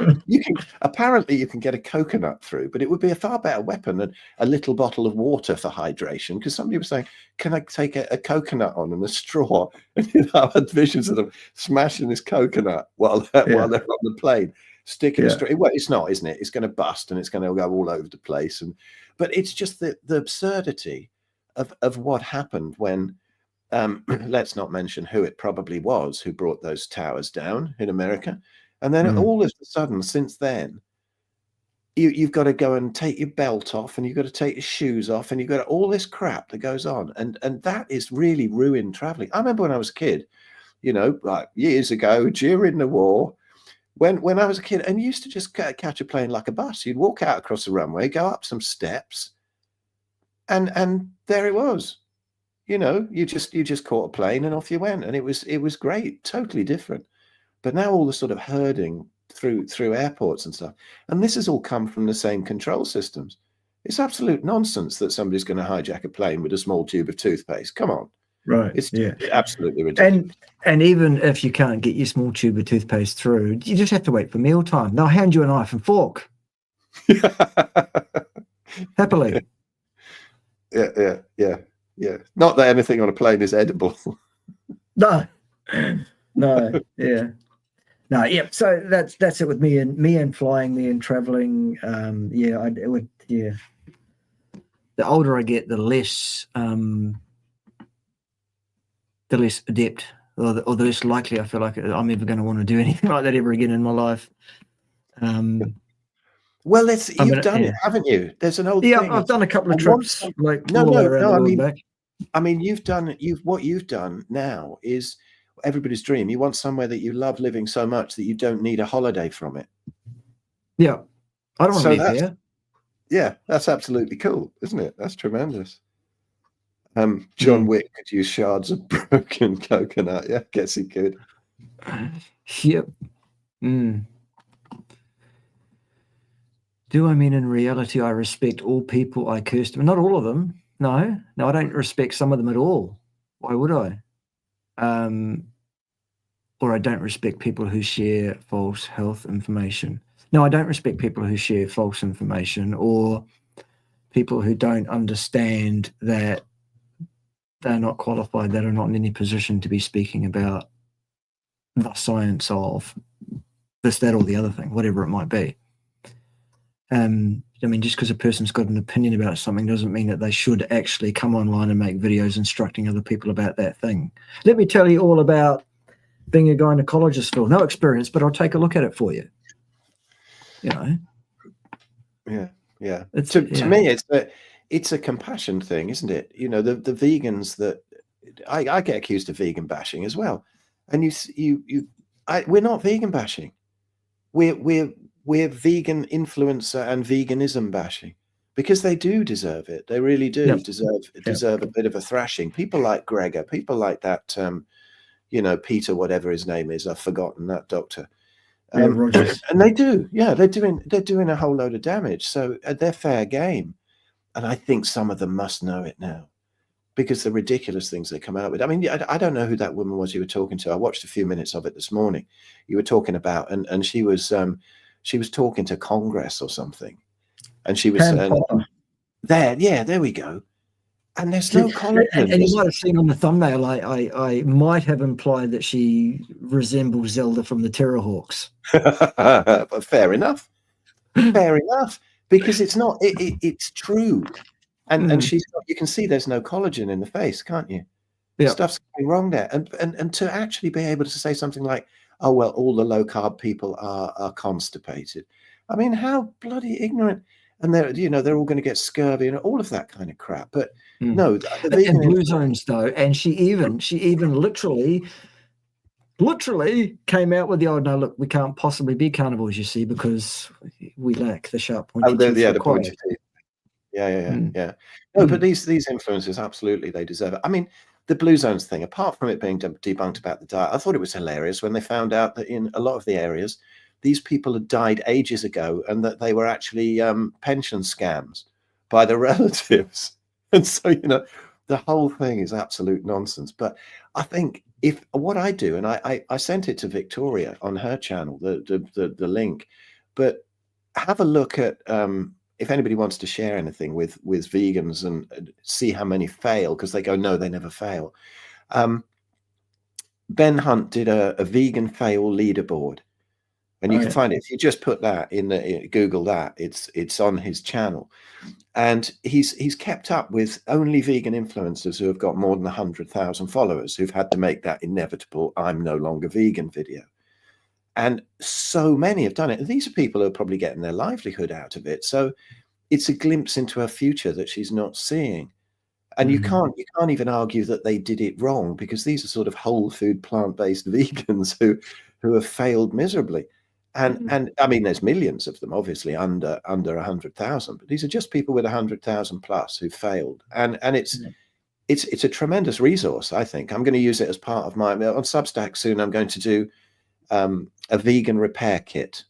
Speaker 2: apparently you can get a coconut through, but it would be a far better weapon than a little bottle of water for hydration. Because somebody was saying, "Can I take a coconut on and a straw?" And I had visions of them smashing this coconut while they're
Speaker 1: Yeah.
Speaker 2: on the plane, sticking a
Speaker 1: Yeah.
Speaker 2: straw. Well, it's not, isn't it? It's going to bust and it's going to go all over the place. But it's just the absurdity of what happened when. Let's not mention who it probably was who brought those towers down in America. And then
Speaker 1: Mm,
Speaker 2: all of a sudden, since then, you've got to go and take your belt off, and you've got to take your shoes off, and you've got all this crap that goes on. And that is really ruined traveling. I remember when I was a kid, like years ago during the war, when I was a kid, and you used to just catch a plane like a bus. You'd walk out across the runway, go up some steps, and there it was. You just caught a plane and off you went, and it was great, totally different. But now all the sort of herding through airports and stuff, and this has all come from the same control systems. It's absolute nonsense that somebody's going to hijack a plane with a small tube of toothpaste. Come on,
Speaker 1: right.
Speaker 2: it's
Speaker 1: Yeah.
Speaker 2: absolutely ridiculous.
Speaker 1: And even if you can't get your small tube of toothpaste through, you just have to wait for mealtime. They'll hand you a knife and fork happily.
Speaker 2: Yeah. Not that anything on a plane is edible.
Speaker 1: No. No. Yeah. No. Yeah. So that's it with me and flying, me and traveling. Yeah. It would. Yeah. The older I get, the less adept, or the less likely I feel like I'm ever going to want to do anything like that ever again in my life.
Speaker 2: Well, you've done it, haven't you? There's an old thing.
Speaker 1: I've done a couple of trips, like
Speaker 2: No,
Speaker 1: all the way
Speaker 2: no,
Speaker 1: around
Speaker 2: no.
Speaker 1: the
Speaker 2: I
Speaker 1: world
Speaker 2: mean,
Speaker 1: back.
Speaker 2: what you've done now is everybody's dream. You want somewhere that you love living so much that you don't need a holiday from it.
Speaker 1: Yeah, I don't want to live here.
Speaker 2: Yeah, that's absolutely cool, isn't it? That's tremendous. John Wick could use shards of broken coconut. Yeah, guess he could.
Speaker 1: Yep. Do I mean in reality I respect all people I curse them? Not all of them. No, I don't respect some of them at all. Why would I? Or I don't respect people who share false health information. No, I don't respect people who share false information, or people who don't understand that they're not qualified, that are not in any position to be speaking about the science of this, that, or the other thing, whatever it might be. I mean, just because a person's got an opinion about something doesn't mean that they should actually come online and make videos instructing other people about that thing. Let me tell you all about being a gynecologist, Phil. No experience, but I'll take a look at it for you.
Speaker 2: Yeah. To me, it's a compassion thing, isn't it? The vegans that I get accused of vegan bashing as well, and we're not vegan bashing. We're vegan influencer and veganism bashing, because they do deserve it. They really do deserve a bit of a thrashing. People like Gregor, people like that, Peter, whatever his name is, I've forgotten that doctor.
Speaker 1: Rogers.
Speaker 2: And they're doing a whole load of damage. So they're fair game, and I think some of them must know it now, because the ridiculous things they come out with. I mean, I don't know who that woman was you were talking to. I watched a few minutes of it this morning. You were talking about, and she was talking to Congress or something, and she was there we go. And there's no collagen.
Speaker 1: And you might have seen on the thumbnail, I might have implied that she resembles Zelda from the Terrorhawks.
Speaker 2: But fair enough, because it's not. It's true, and she's got, you can see there's no collagen in the face, can't you? Yeah. Stuff's going wrong there, and to actually be able to say something like, "Oh well, all the low carb people are constipated." I mean, how bloody ignorant. and they're all going to get scurvy and all of that kind of crap. But no, the
Speaker 1: And
Speaker 2: vegan
Speaker 1: Blue Zones though, and she even literally came out with the no, look, we can't possibly be carnivores, you see, because we lack the sharp pointy teeth
Speaker 2: the
Speaker 1: required.
Speaker 2: pointy teeth. Yeah. No, but these influencers, absolutely, they deserve it. I mean, the Blue Zones thing, apart from it being debunked about the diet, I thought it was hilarious when they found out that in a lot of the areas, these people had died ages ago and that they were actually pension scams by the relatives. And so, the whole thing is absolute nonsense. But I think if what I do, and I sent it to Victoria on her channel, the link, but have a look at if anybody wants to share anything with vegans and see how many fail, because they go, no, they never fail. Ben Hunt did a vegan fail leaderboard, and you can find it if you just put that in Google that. It's on his channel, and he's kept up with only vegan influencers who have got more than 100,000 followers, who've had to make that inevitable "I'm no longer vegan" video. And so many have done it. And these are people who are probably getting their livelihood out of it. So it's a glimpse into a future that she's not seeing. And you can't even argue that they did it wrong, because these are sort of whole food, plant-based vegans who have failed miserably. And I mean, there's millions of them, obviously under 100,000, but these are just people with 100,000 plus who failed. And it's a tremendous resource. I think I'm going to use it as part of my, on Substack soon. I'm going to do a vegan repair kit.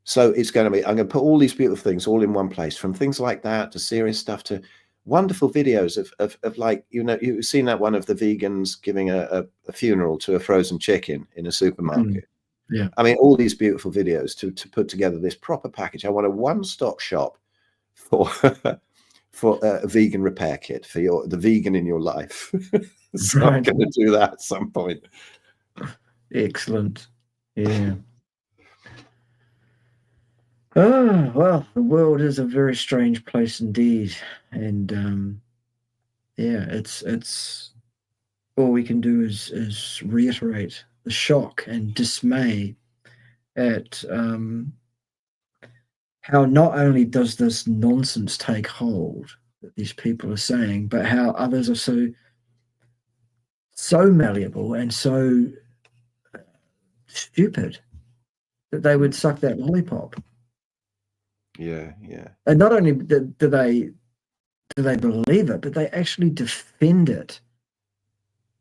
Speaker 2: So it's going to be, I'm going to put all these beautiful things all in one place, from things like that to serious stuff to wonderful videos of like, you've seen that one of the vegans giving a funeral to a frozen chicken in a supermarket.
Speaker 1: Yeah.
Speaker 2: I mean, all these beautiful videos to put together this proper package. I want a one-stop shop for for a vegan repair kit for the vegan in your life. So I'm going to do that at some point.
Speaker 1: Excellent. Yeah. Oh, well, the world is a very strange place indeed. And it's all we can do is reiterate the shock and dismay at how not only does this nonsense take hold that these people are saying, but how others are so malleable and so stupid that they would suck that lollipop.
Speaker 2: Yeah.
Speaker 1: And not only do they believe it, but they actually defend it.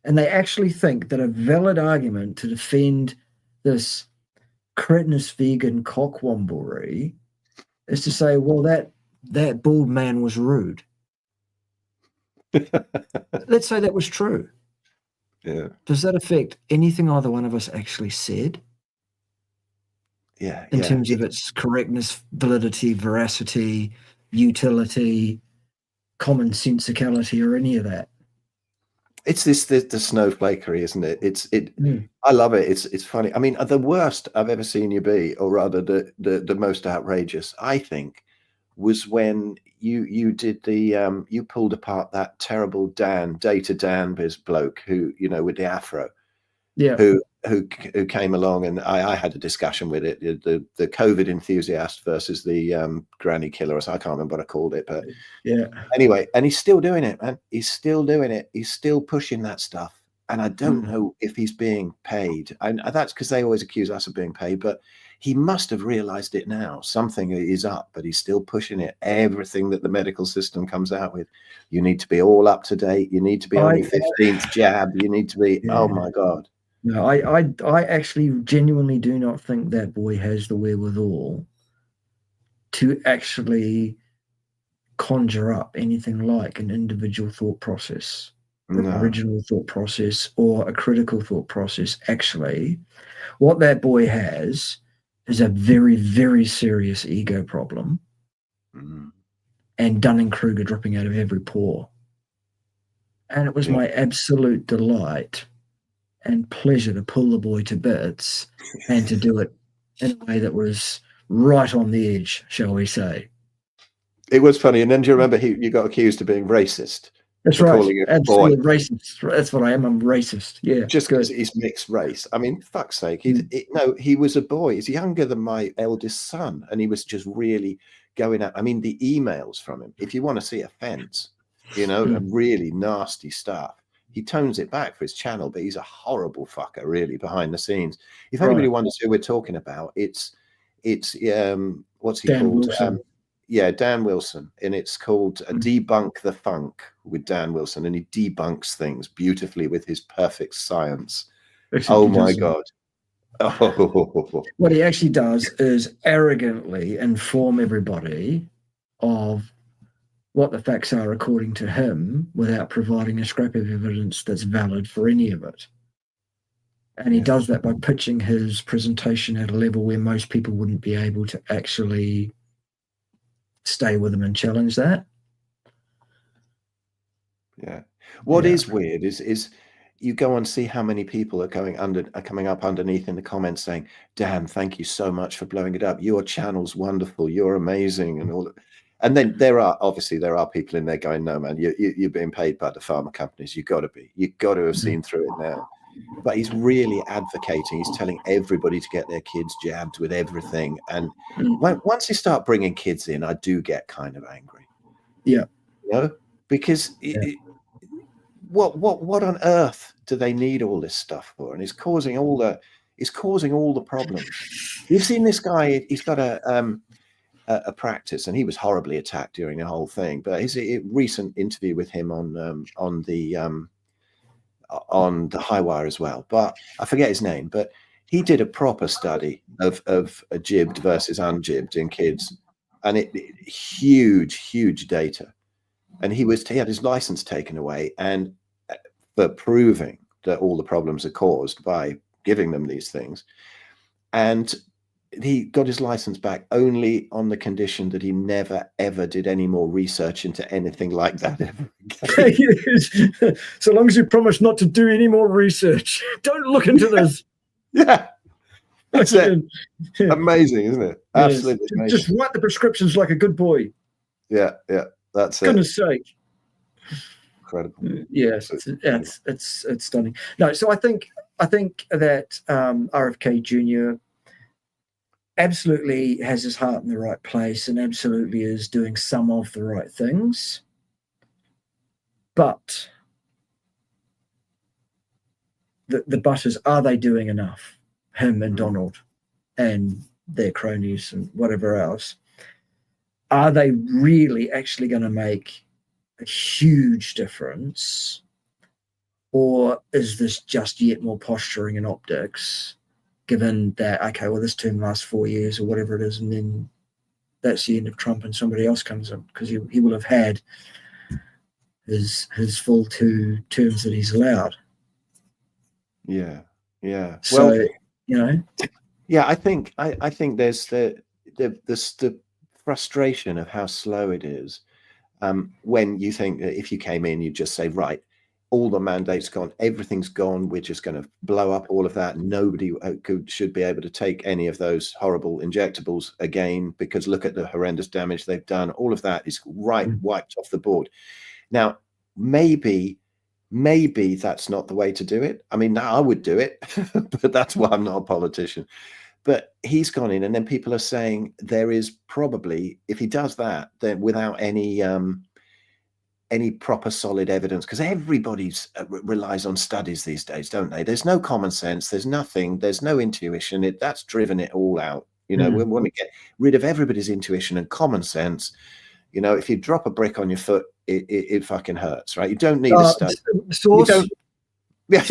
Speaker 1: And they actually think that a valid argument to defend this cretinous vegan cockwomblery is to say, well, that bald man was rude. Let's say that was true.
Speaker 2: Yeah.
Speaker 1: Does that affect anything either one of us actually said?
Speaker 2: Yeah.
Speaker 1: In terms of its correctness, validity, veracity, utility, common sensicality, or any of that?
Speaker 2: It's the snowflakery, isn't it? I love it. It's funny. I mean, the worst I've ever seen you be, or rather the most outrageous, I think, was when you did the you pulled apart that terrible Data Dan biz bloke who, with the afro, who came along, and I had a discussion with it, the COVID enthusiast versus the granny killer, so I can't remember what I called it, but anyway, and he's still doing it, man. He's still doing it. He's still pushing that stuff, and I don't know if he's being paid. And that's because they always accuse us of being paid, but he must have realized it now. Something is up, but he's still pushing it. Everything that the medical system comes out with, you need to be all up to date. You need to be on your 15th jab. You need to be, oh my God.
Speaker 1: No, I actually genuinely do not think that boy has the wherewithal to actually conjure up anything like an individual thought process, an original thought process, or a critical thought process. Actually, what that boy has is a very, very serious ego problem, and Dunning-Kruger dripping out of every pore. And it was my absolute delight and pleasure to pull the boy to bits and to do it in a way that was right on the edge, shall we say.
Speaker 2: It was funny. And then do you remember you got accused of being racist?
Speaker 1: That's right. Absolutely racist. That's what I am. I'm racist. Yeah.
Speaker 2: Just because he's mixed race. I mean, fuck's sake. He was a boy. He's younger than my eldest son. And he was just really going out. I mean, the emails from him, if you want to see offense, you know, really nasty stuff, he tones it back for his channel, but he's a horrible fucker, really, behind the scenes. If anybody wonders who we're talking about, it's what's he
Speaker 1: Dan
Speaker 2: called?
Speaker 1: Wilson.
Speaker 2: Yeah, Dan Wilson, and it's called Debunk the Funk with Dan Wilson, and he debunks things beautifully with his perfect science.
Speaker 1: Except
Speaker 2: oh
Speaker 1: he
Speaker 2: my
Speaker 1: doesn't.
Speaker 2: God. Oh.
Speaker 1: What he actually does is arrogantly inform everybody of what the facts are according to him without providing a scrap of evidence that's valid for any of it. And he does that by pitching his presentation at a level where most people wouldn't be able to actually stay with him and challenge that.
Speaker 2: Yeah. What is weird is you go and see how many people are coming up underneath in the comments saying, Dan, thank you so much for blowing it up. Your channel's wonderful. You're amazing. And all that. And then there are people in there going, no, man, you're being paid by the pharma companies. You've got to have seen through it now. But he's really advocating. He's telling everybody to get their kids jabbed with everything. And once you start bringing kids in, I do get kind of angry.
Speaker 1: Yeah.
Speaker 2: You know, because what on earth do they need all this stuff for? And it's causing all the problems. You've seen this guy. He's got a practice, and he was horribly attacked during the whole thing. But his recent interview with him on the High Wire as well, but I forget his name, but he did a proper study of jibbed versus unjibbed in kids, and it huge data. And he had his license taken away, and for proving that all the problems are caused by giving them these things. And he got his license back only on the condition that he never ever did any more research into anything like that ever again.
Speaker 1: So long as you promise not to do any more research, don't look into this.
Speaker 2: Yeah, that's it. Amazing, isn't it? Absolutely amazing.
Speaker 1: Just write the prescriptions like a good boy.
Speaker 2: Yeah, that's it.
Speaker 1: Goodness sake.
Speaker 2: Incredible.
Speaker 1: Yes, it's stunning. No, so I think that RFK Jr. absolutely has his heart in the right place and absolutely is doing some of the right things. But the but is, are they doing enough? Him and Donald and their cronies and whatever else. Are they really actually going to make a huge difference? Or is this just yet more posturing and optics, given that, okay, well, this term lasts 4 years or whatever it is, and then that's the end of Trump and somebody else comes in, because he will have had his full 2 terms that he's allowed.
Speaker 2: Yeah.
Speaker 1: So, well, you know.
Speaker 2: Yeah, I think there's the frustration of how slow it is. When you think that if you came in, you'd just say, right, all the mandates gone, everything's gone, we're just going to blow up all of that. Nobody should be able to take any of those horrible injectables again, because look at the horrendous damage they've done. All of that is wiped off the board. Now, maybe that's not the way to do it. I mean, I would do it, but that's why I'm not a politician. But he's gone in, and then people are saying there is probably, if he does that, then without any proper solid evidence, because everybody's relies on studies these days, don't they? There's no common sense. There's nothing. There's no intuition. That's driven it all out. You know, we want to get rid of everybody's intuition and common sense. You know, if you drop a brick on your foot, it fucking hurts, right? You don't need a study.
Speaker 1: Source.
Speaker 2: Yeah,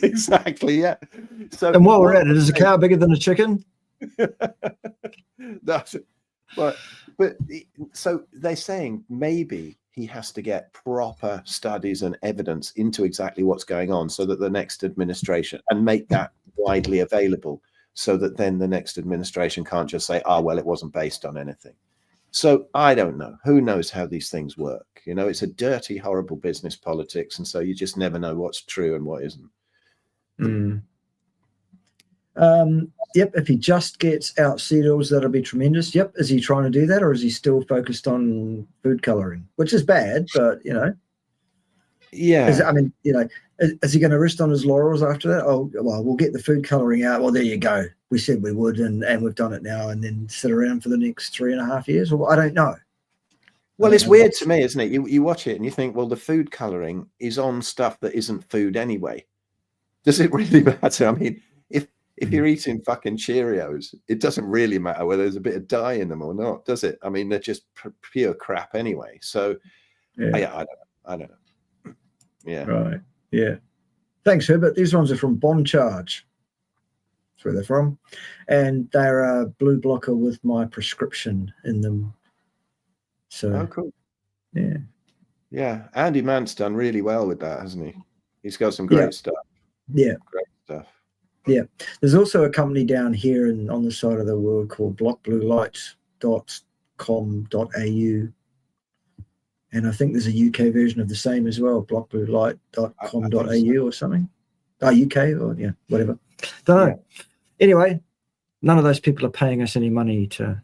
Speaker 2: exactly. Yeah. So,
Speaker 1: and while we're at it, is a cow bigger than a chicken?
Speaker 2: That's it. But so they're saying maybe he has to get proper studies and evidence into exactly what's going on, so that the next administration, and make that widely available, so that then the next administration can't just say, oh, well, it wasn't based on anything. So I don't know. Who knows how these things work? You know, it's a dirty, horrible business politics. And so you just never know what's true and what isn't.
Speaker 1: Yep. If he just gets out seed oils, that'll be tremendous. Yep. Is he trying to do that, or is he still focused on food coloring, which is bad, but, you know.
Speaker 2: Yeah.
Speaker 1: I mean, you know, Is he going to rest on his laurels after that? Oh, well, we'll get the food colouring out. Well, there you go. We said we would, and we've done it now, and then sit around for the next 3.5 years? Or I don't know.
Speaker 2: Well, it's weird to me, isn't it? You watch it and you think, well, the food colouring is on stuff that isn't food anyway. Does it really matter? I mean, if you're eating fucking Cheerios, it doesn't really matter whether there's a bit of dye in them or not, does it? I mean, they're just pure crap anyway. So, yeah, I don't know. Yeah.
Speaker 1: Right. Yeah. Thanks, Herbert. These ones are from Bond Charge. That's where they're from. And they're a blue blocker with my prescription in them. So,
Speaker 2: oh, cool.
Speaker 1: Yeah.
Speaker 2: Yeah. Andy Mant's done really well with that, hasn't he? He's got some great stuff.
Speaker 1: Yeah.
Speaker 2: Great stuff.
Speaker 1: Yeah. There's also a company down here on the side of the world called blockbluelight.com.au. And I think there's a UK version of the same as well, blockbluelight.com.au or something. UK or whatever. Don't know. Yeah. Anyway, none of those people are paying us any money to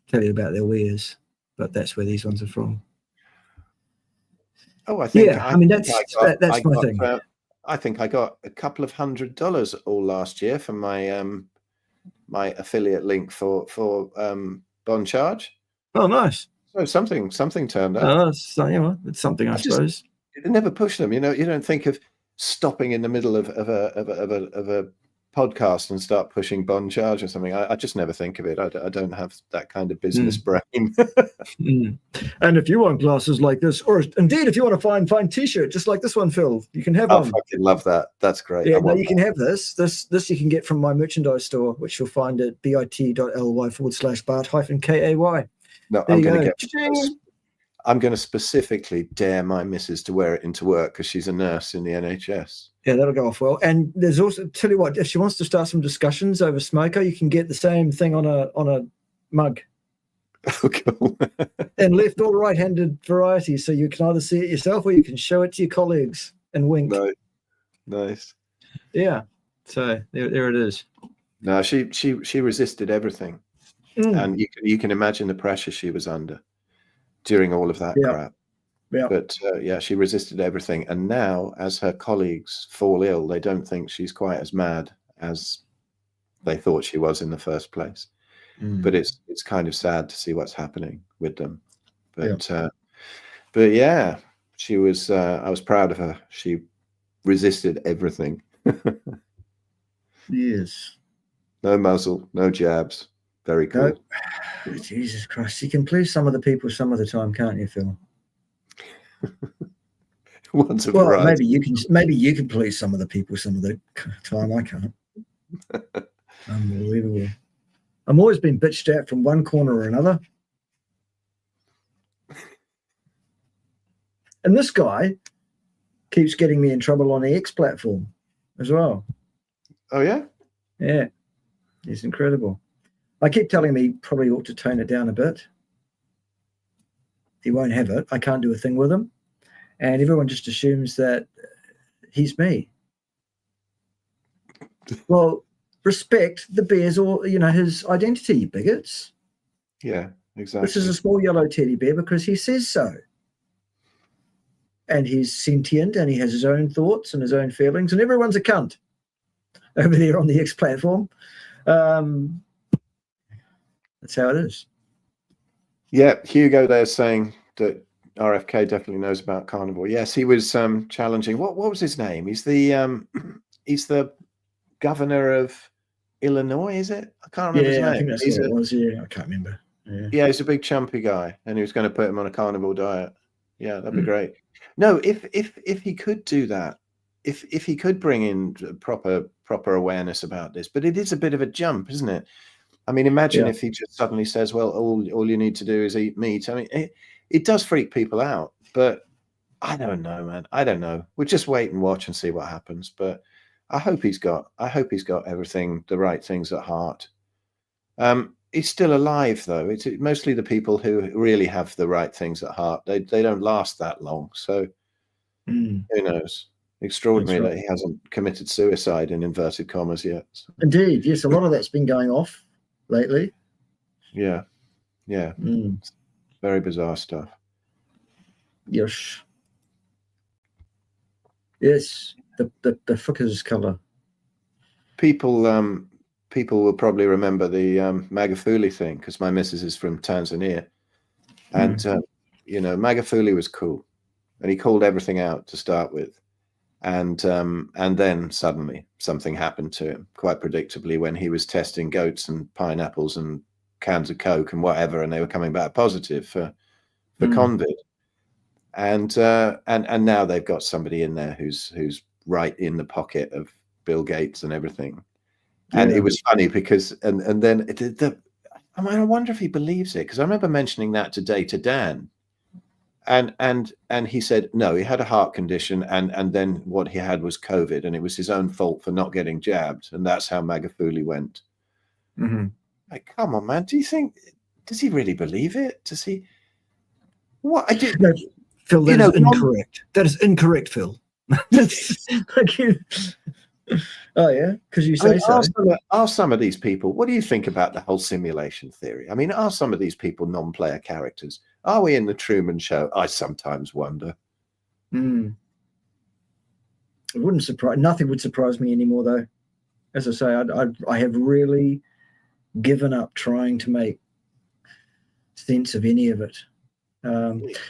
Speaker 1: tell you about their wares, but that's where these ones are from.
Speaker 2: Oh, I think
Speaker 1: I mean that's my thing.
Speaker 2: I think I got a couple of $100 all last year from my my affiliate link for Bond Charge.
Speaker 1: Oh, nice.
Speaker 2: So something turned up.
Speaker 1: Oh, it's something, I suppose.
Speaker 2: It never push them. You don't think of stopping in the middle of a podcast and start pushing Bond Charge or something. I just never think of it. I don't have that kind of business brain.
Speaker 1: And if you want glasses like this, or indeed if you want to find T-shirt just like this one, Phil, you can have one.
Speaker 2: I fucking love that. That's great.
Speaker 1: Yeah, no, you can have this. This you can get from my merchandise store, which you'll find at bit.ly/Bart-KAY.
Speaker 2: No, I'm going to specifically dare my missus to wear it into work because she's a nurse in the NHS.
Speaker 1: Yeah, that'll go off well. And there's also, tell you what, if she wants to start some discussions over smoker, you can get the same thing on a mug.
Speaker 2: Oh, cool.
Speaker 1: And left or right-handed variety, so you can either see it yourself or you can show it to your colleagues and wink.
Speaker 2: Nice.
Speaker 1: Yeah. So there it is.
Speaker 2: No, she resisted everything, and you can imagine the pressure she was under during all of that crap. Yeah. But she resisted everything, and now as her colleagues fall ill, they don't think she's quite as mad as they thought she was in the first place. But it's kind of sad to see what's happening with them. But yeah, she was. I was proud of her. She resisted everything.
Speaker 1: Yes.
Speaker 2: No muzzle, no jabs. Very cool.
Speaker 1: No. Jesus Christ! You can please some of the people some of the time, can't you, Phil? Maybe you can please some of the people some of the time. I can't. Unbelievable. I'm always been bitched at from one corner or another. And this guy keeps getting me in trouble on the X platform as well.
Speaker 2: Oh, yeah?
Speaker 1: Yeah. He's incredible. I keep telling him he probably ought to tone it down a bit. He won't have it. I can't do a thing with him. And everyone just assumes that he's me. Well, respect the bear's or his identity, you bigots.
Speaker 2: Yeah, exactly.
Speaker 1: This is a small yellow teddy bear because he says so. And he's sentient and he has his own thoughts and his own feelings, and everyone's a cunt over there on the X platform. That's how it is.
Speaker 2: Yeah, Hugo there's saying that RFK definitely knows about carnivore. Yes, he was challenging. What was his name? He's the governor of Illinois, is it? I can't remember his name.
Speaker 1: I think that's what it was. Yeah, I can't remember.
Speaker 2: Yeah, he's a big chumpy guy, and he was going to put him on a carnivore diet. Yeah, that'd be great. No, if he could do that, if he could bring in proper awareness about this, but it is a bit of a jump, isn't it? I mean, imagine if he just suddenly says, "Well, all you need to do is eat meat." I mean, it does freak people out, but I don't know, man. I don't know. We'll just wait and watch and see what happens. But I hope he's got everything, the right things at heart. He's still alive, though. It's mostly the people who really have the right things at heart. They don't last that long. So who knows? Extraordinary that he hasn't committed suicide in inverted commas yet. So.
Speaker 1: Indeed, yes. A lot of that's been going off lately.
Speaker 2: Yeah. Very bizarre stuff.
Speaker 1: Yes. the Circuses colour.
Speaker 2: People will probably remember the Magufuli thing, because my missus is from Tanzania, and you know, Magufuli was cool, and he called everything out to start with, and then suddenly something happened to him quite predictably when he was testing goats and pineapples and cans of Coke and whatever, and they were coming back positive for COVID, and now they've got somebody in there who's right in the pocket of Bill Gates and everything. And it was funny because, and then I mean, I wonder if he believes it, because I remember mentioning that today to Dan, and he said no, he had a heart condition, and then what he had was COVID, and it was his own fault for not getting jabbed, and that's how Magufuli went. Like, come on, man, does he really believe it? Does he? What I did?
Speaker 1: No, Phil, that is incorrect. That is incorrect, Phil. Oh yeah, because you say so.
Speaker 2: Are some of these people? What do you think about the whole simulation theory? I mean, are some of these people non-player characters? Are we in the Truman Show? I sometimes wonder.
Speaker 1: It wouldn't surprise. Nothing would surprise me anymore, though. As I say, I have really given up trying to make sense of any of it.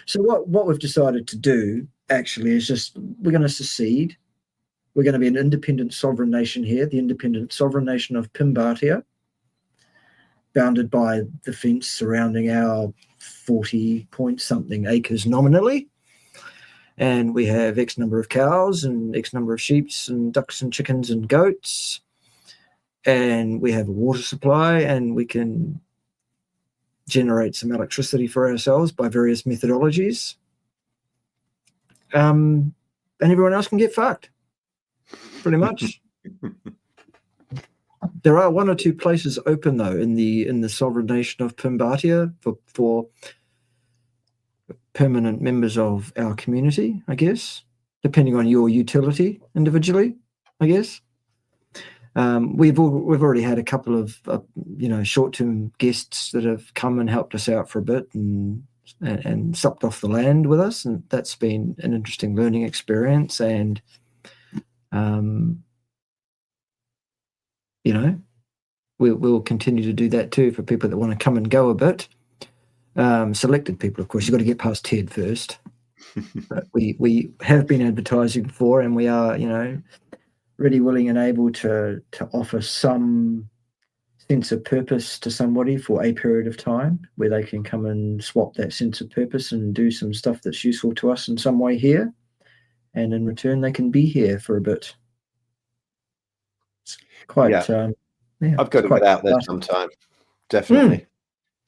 Speaker 1: So what we've decided to do actually is just, we're going to secede. We're going to be an independent sovereign nation here, the independent sovereign nation of Pimbatia, bounded by the fence surrounding our 40-point-something acres nominally. And we have X number of cows and X number of sheep and ducks and chickens and goats. And we have a water supply, and we can generate some electricity for ourselves by various methodologies. And everyone else can get fucked. Pretty much. There are one or two places open though in the sovereign nation of Pimbatia for permanent members of our community, I guess, depending on your utility individually, I guess. We've already had a couple of short-term guests that have come and helped us out for a bit and supped off the land with us, and that's been an interesting learning experience. And we'll continue to do that too for people that want to come and go a bit. Selected people, of course. You've got to get past Ted first. But we have been advertising for, and we are, ready, willing, and able to offer some sense of purpose to somebody for a period of time, where they can come and swap that sense of purpose and do some stuff that's useful to us in some way here. And in return, they can be here for a bit. It's quite, I've
Speaker 2: got to get out there sometime. Definitely.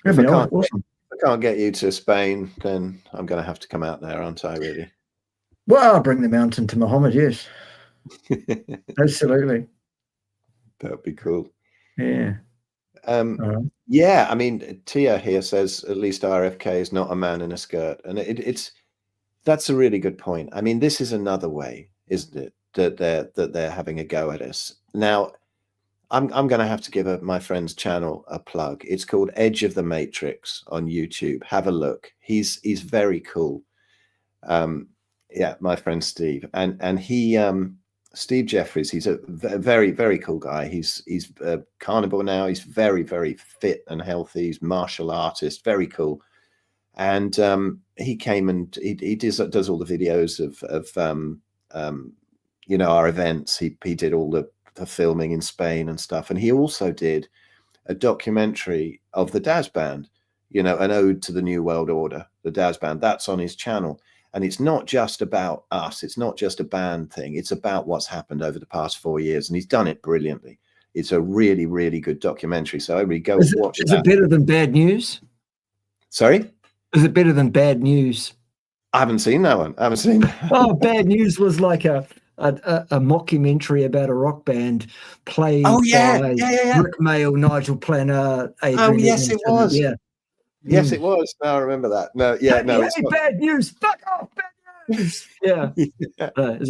Speaker 2: If I can't get you to Spain, then I'm going to have to come out there, aren't I? Really?
Speaker 1: Well, I'll bring the mountain to Muhammad. Yes, absolutely.
Speaker 2: That would be cool.
Speaker 1: Yeah.
Speaker 2: Yeah. I mean, Tia here says at least RFK is not a man in a skirt, and that's a really good point. I mean, this is another way, isn't it, that they're having a go at us. Now, I'm going to have to give my friend's channel a plug. It's called Edge of the Matrix on YouTube. Have a look. He's very cool. Yeah, my friend Steve, and he Steve Jeffries. He's a very, very cool guy. He's a carnivore now. He's very, very fit and healthy. He's a martial artist. Very cool. And he came and he does all the videos of our events. He did all the filming in Spain and stuff. And he also did a documentary of the Daz Band, an ode to the New World Order, the Daz Band. That's on his channel. And it's not just about us. It's not just a band thing. It's about what's happened over the past 4 years. And he's done it brilliantly. It's a really, really good documentary. So everybody go watch that.
Speaker 1: Is it better than Bad News?
Speaker 2: Sorry?
Speaker 1: Is it better than Bad News?
Speaker 2: I haven't seen that one.
Speaker 1: Oh, Bad News was like a mockumentary about a rock band played by Rick Mail, Nigel Planner, Adrian
Speaker 2: yes,
Speaker 1: Edmonton.
Speaker 2: it was.
Speaker 1: Yeah.
Speaker 2: Yes, it was. Now I remember that. No, yeah, no.
Speaker 1: It's Bad News. Fuck off, Bad News. Yeah. Is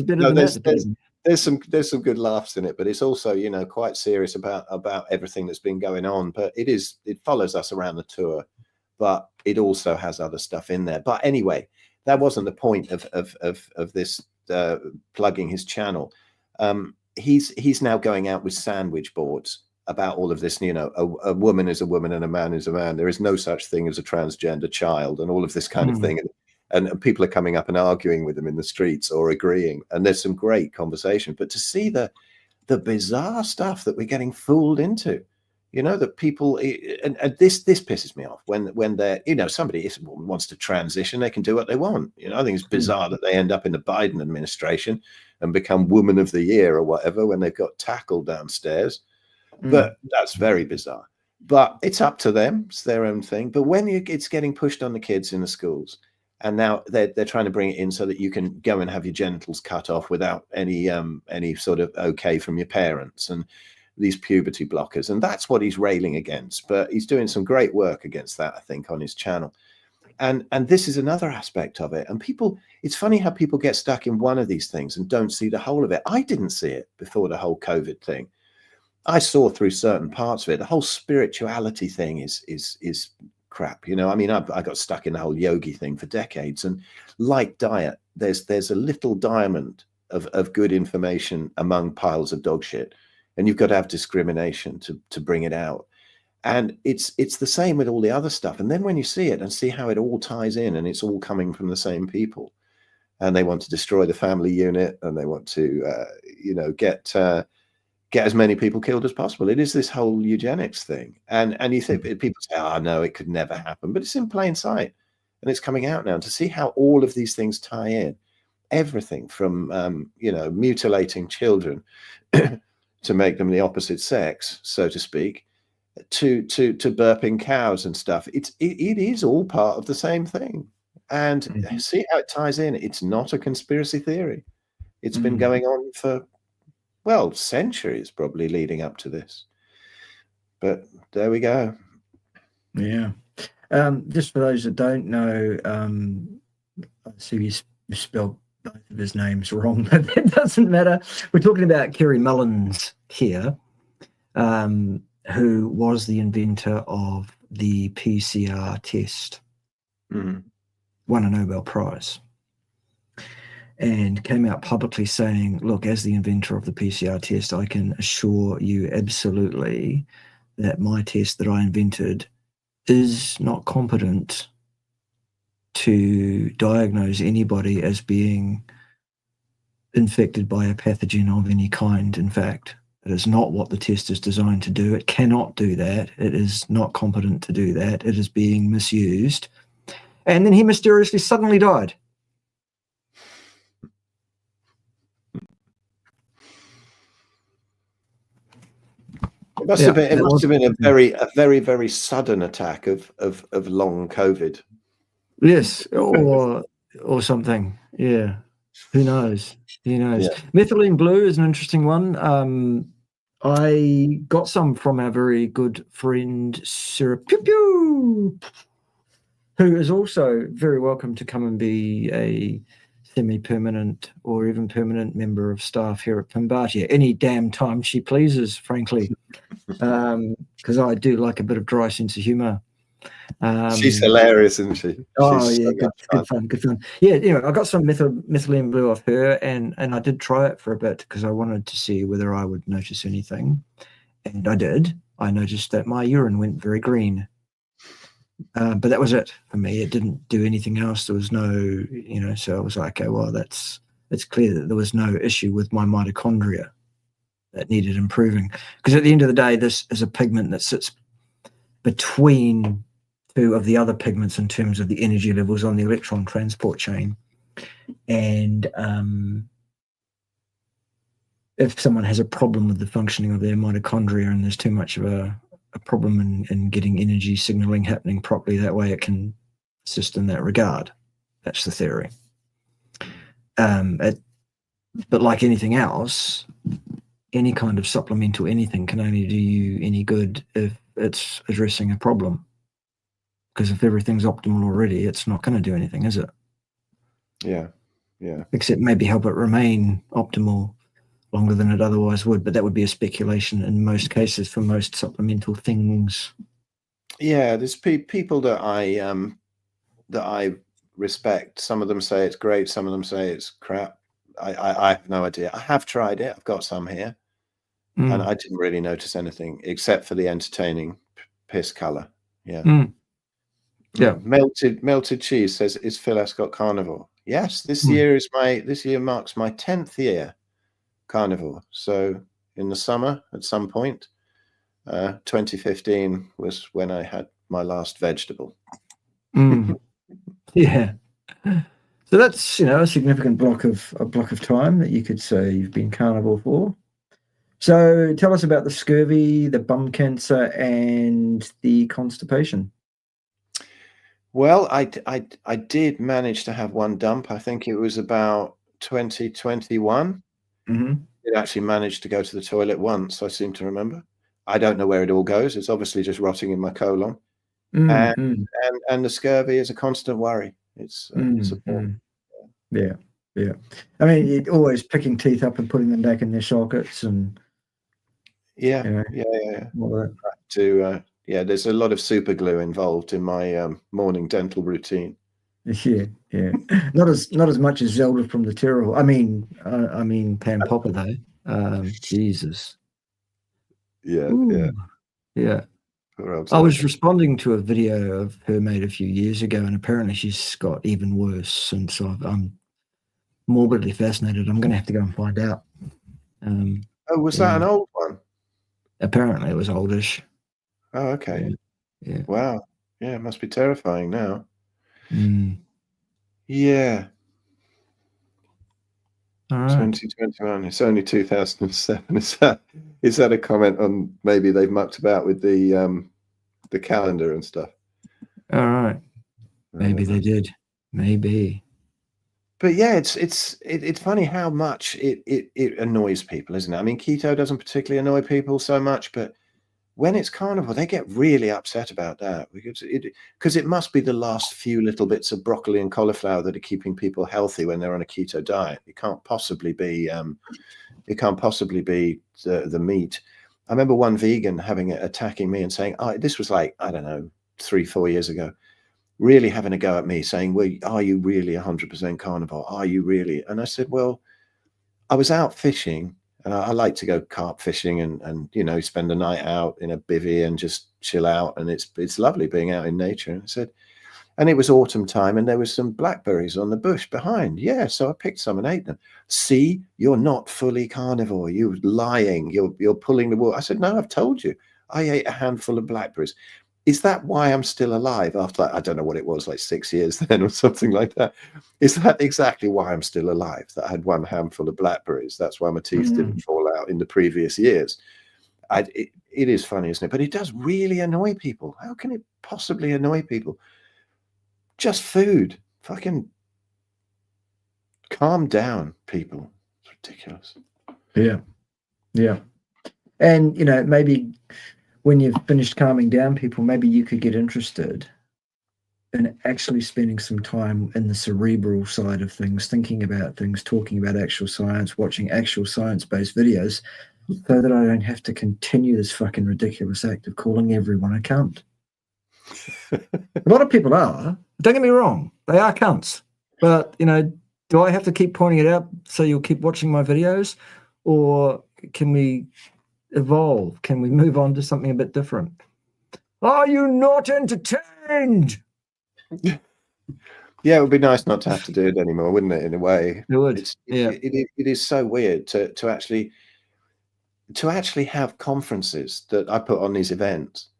Speaker 1: it better than that?
Speaker 2: There's some good laughs in it, but it's also quite serious about everything that's been going on. But it follows us around the tour, but it also has other stuff in there. But anyway, that wasn't the point of this plugging his channel. He's now going out with sandwich boards about all of this. You know, a woman is a woman and a man is a man. There is no such thing as a transgender child, and all of this kind of thing. And people are coming up and arguing with them in the streets or agreeing. And there's some great conversation. But to see the bizarre stuff that we're getting fooled into, you know, that people, and this pisses me off when they're, you know, somebody wants to transition, they can do what they want. You know, I think it's bizarre that they end up in the Biden administration and become woman of the year or whatever when they've got tackled downstairs. But that's very bizarre. But it's up to them. It's their own thing. But when it's getting pushed on the kids in the schools, and now they're trying to bring it in so that you can go and have your genitals cut off without any sort of okay from your parents, and these puberty blockers. And that's what he's railing against. But he's doing some great work against that, I think, on his channel. And this is another aspect of it. And people, it's funny how people get stuck in one of these things and don't see the whole of it. I didn't see it before the whole COVID thing. I saw through certain parts of it. The whole spirituality thing is crap. You know, I mean, I got stuck in the whole yogi thing for decades. And like diet, there's a little diamond of good information among piles of dog shit. And you've got to have discrimination to bring it out. And it's the same with all the other stuff. And then when you see it and see how it all ties in, and it's all coming from the same people, and they want to destroy the family unit, and they want to, get as many people killed as possible. It is this whole eugenics thing. And you think people say, oh, no, it could never happen. But it's in plain sight. And it's coming out now. To see how all of these things tie in, everything from, mutilating children to make them the opposite sex, so to speak, to burping cows and stuff. It is all part of the same thing. And see how it ties in. It's not a conspiracy theory. It's been going on for, well, centuries probably leading up to this. But there we go.
Speaker 1: Yeah. Just for those that don't know, I see you spelled both of his names wrong, but that doesn't matter. We're talking about Kerry Mullins here, who was the inventor of the PCR test, won a Nobel Prize, and came out publicly saying, look, as the inventor of the PCR test, I can assure you absolutely that my test that I invented is not competent to diagnose anybody as being infected by a pathogen of any kind. In fact, it is not what the test is designed to do. It cannot do that. It is not competent to do that. It is being misused. And then he mysteriously suddenly died.
Speaker 2: It must have been a very, very sudden attack of long COVID.
Speaker 1: Yes, or something. Yeah. Who knows? Yeah. Methylene blue is an interesting one. I got some from our very good friend Sarah Pew Pew, who is also very welcome to come and be a semi-permanent or even permanent member of staff here at Pimbatia any damn time she pleases, frankly, because I do like a bit of dry sense of humour.
Speaker 2: She's hilarious, isn't she?
Speaker 1: Good fun. Yeah, I got some methylene blue off her, and I did try it for a bit because I wanted to see whether I would notice anything, and I did. I noticed that my urine went very green. But that was it for me. It didn't do anything else. There was no, so I was like, okay, well, it's clear that there was no issue with my mitochondria that needed improving. Because at the end of the day, this is a pigment that sits between two of the other pigments in terms of the energy levels on the electron transport chain. And if someone has a problem with the functioning of their mitochondria and there's too much of a problem in getting energy signaling happening properly, that way it can assist in that regard. That's the theory. But like anything else, any kind of supplemental anything can only do you any good if it's addressing a problem. Because if everything's optimal already, it's not going to do anything, is it?
Speaker 2: Yeah.
Speaker 1: Except maybe help it remain optimal longer than it otherwise would, but that would be a speculation in most cases for most supplemental things. Yeah,
Speaker 2: there's people that I respect. Some of them say it's great, some of them say it's crap. I have no idea. I have tried it. I've got some here, and I didn't really notice anything except for the entertaining piss color. Yeah.
Speaker 3: Yeah.
Speaker 2: Melted cheese says, is Phil Escott carnivore? Yes, this year marks my 10th year carnivore. So in the summer, at some point, 2015 was when I had my last vegetable.
Speaker 1: Yeah. So that's, you know, a significant block of time that you could say you've been carnivore for. So tell us about the scurvy, the bum cancer, and the constipation.
Speaker 2: Well, I did manage to have one dump. I think it was about 2021. It actually managed to go to the toilet once, I seem to remember. I don't know where it all goes. It's obviously just rotting in my colon. And the scurvy is a constant worry. It's a ball.
Speaker 1: Yeah. I mean, you're always picking teeth up and putting them back in their sockets, and
Speaker 2: yeah.
Speaker 1: All that.
Speaker 2: There's a lot of super glue involved in my morning dental routine.
Speaker 1: Yeah. Not as much as Zelda from the Terror. I mean Pam Popper though. Jesus.
Speaker 2: Yeah.
Speaker 1: I was responding to a video of her made a few years ago, and apparently she's got even worse. Since I'm morbidly fascinated. I'm going to have to go and find out.
Speaker 2: Was that an old one?
Speaker 1: Apparently, it was oldish.
Speaker 2: Oh, okay.
Speaker 1: Yeah.
Speaker 2: Wow. Yeah, it must be terrifying now. Yeah.
Speaker 1: All right.
Speaker 2: 2021. It's only 2007. Is that a comment on maybe they've mucked about with the calendar and stuff?
Speaker 1: All right. Maybe they did. Maybe.
Speaker 2: But yeah, it's funny how much it annoys people, isn't it? I mean, keto doesn't particularly annoy people so much, but when it's carnivore, they get really upset about that because it must be the last few little bits of broccoli and cauliflower that are keeping people healthy when they're on a keto diet. It can't possibly be the meat. I remember one vegan attacking me and saying, this was like, I don't know, 3-4 years ago, really having a go at me saying, well, are you really 100% carnivore? Are you really? And I said, well, I was out fishing. And I like to go carp fishing and you know, spend a night out in a bivvy and just chill out. And it's lovely being out in nature. And I said, and it was autumn time and there was some blackberries on the bush behind. Yeah, so I picked some and ate them. See, you're not fully carnivore. You're lying. You're pulling the wool. I said, no, I've told you. I ate a handful of blackberries. Is that why I'm still alive after, I don't know what it was, like 6 years then or something like that? Is that exactly why I'm still alive? That I had one handful of blackberries. That's why my teeth didn't fall out in the previous years. It is funny, isn't it? But it does really annoy people. How can it possibly annoy people? Just food. Fucking calm down, people. It's ridiculous.
Speaker 1: Yeah. And, you know, maybe when you've finished calming down people, maybe you could get interested in actually spending some time in the cerebral side of things, thinking about things, talking about actual science, watching actual science-based videos, so that I don't have to continue this fucking ridiculous act of calling everyone a cunt. A lot of people are. Don't get me wrong. They are cunts. But, you know, do I have to keep pointing it out so you'll keep watching my videos? Or can we evolve? Can we move on to something a bit different? Are you not entertained?
Speaker 2: Yeah, it would be nice not to have to do it anymore, wouldn't it? In a way,
Speaker 1: it would.
Speaker 2: It is so weird to actually have conferences that I put on these events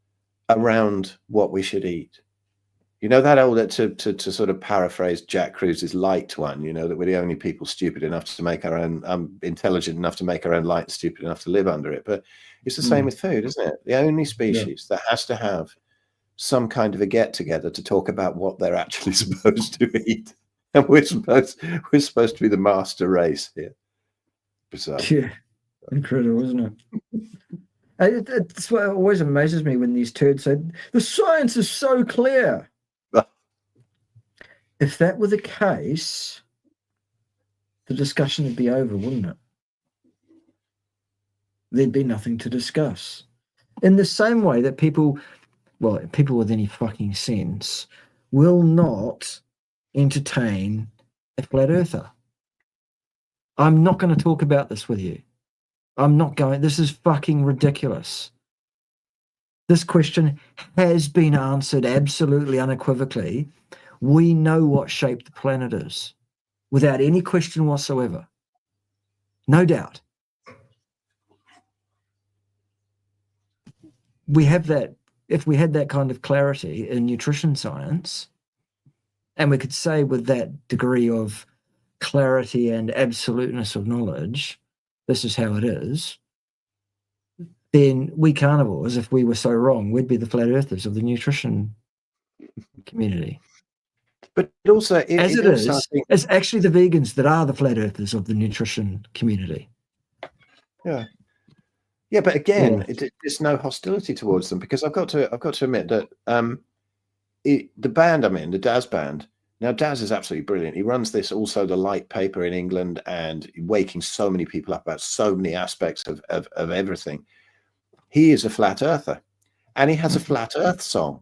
Speaker 2: around what we should eat. You know, that old, to sort of paraphrase Jack Cruise's light one, you know, that we're the only people stupid enough to make our own, intelligent enough to make our own light, stupid enough to live under it. But it's the same with food, isn't it? The only species that has to have some kind of a get together to talk about what they're actually supposed to eat. And we're supposed to be the master race here. Bizarre.
Speaker 1: Yeah. Incredible, isn't it? It's what always amazes me when these turds say, the science is so clear. If that were the case, the discussion would be over, wouldn't it? There'd be nothing to discuss. In the same way that people with any fucking sense will not entertain a flat earther.
Speaker 3: I'm not going to talk about this with you. I'm not going. This is fucking ridiculous. This question has been answered absolutely unequivocally. We know what shape the planet is without any question whatsoever. No doubt. We have that. If we had that kind of clarity in nutrition science, and we could say with that degree of clarity and absoluteness of knowledge, this is how it is, then we carnivores, if we were so wrong, we'd be the flat earthers of the nutrition community.
Speaker 2: But also,
Speaker 3: as it is, it's actually the vegans that are the flat earthers of the nutrition community.
Speaker 2: Yeah. Yeah, but again, there's no hostility towards them, because I've got to admit that the band I'm in, the Daz band. Now, Daz is absolutely brilliant. He runs this also the Light paper in England, and waking so many people up about so many aspects of everything. He is a flat earther, and he has a flat earth song,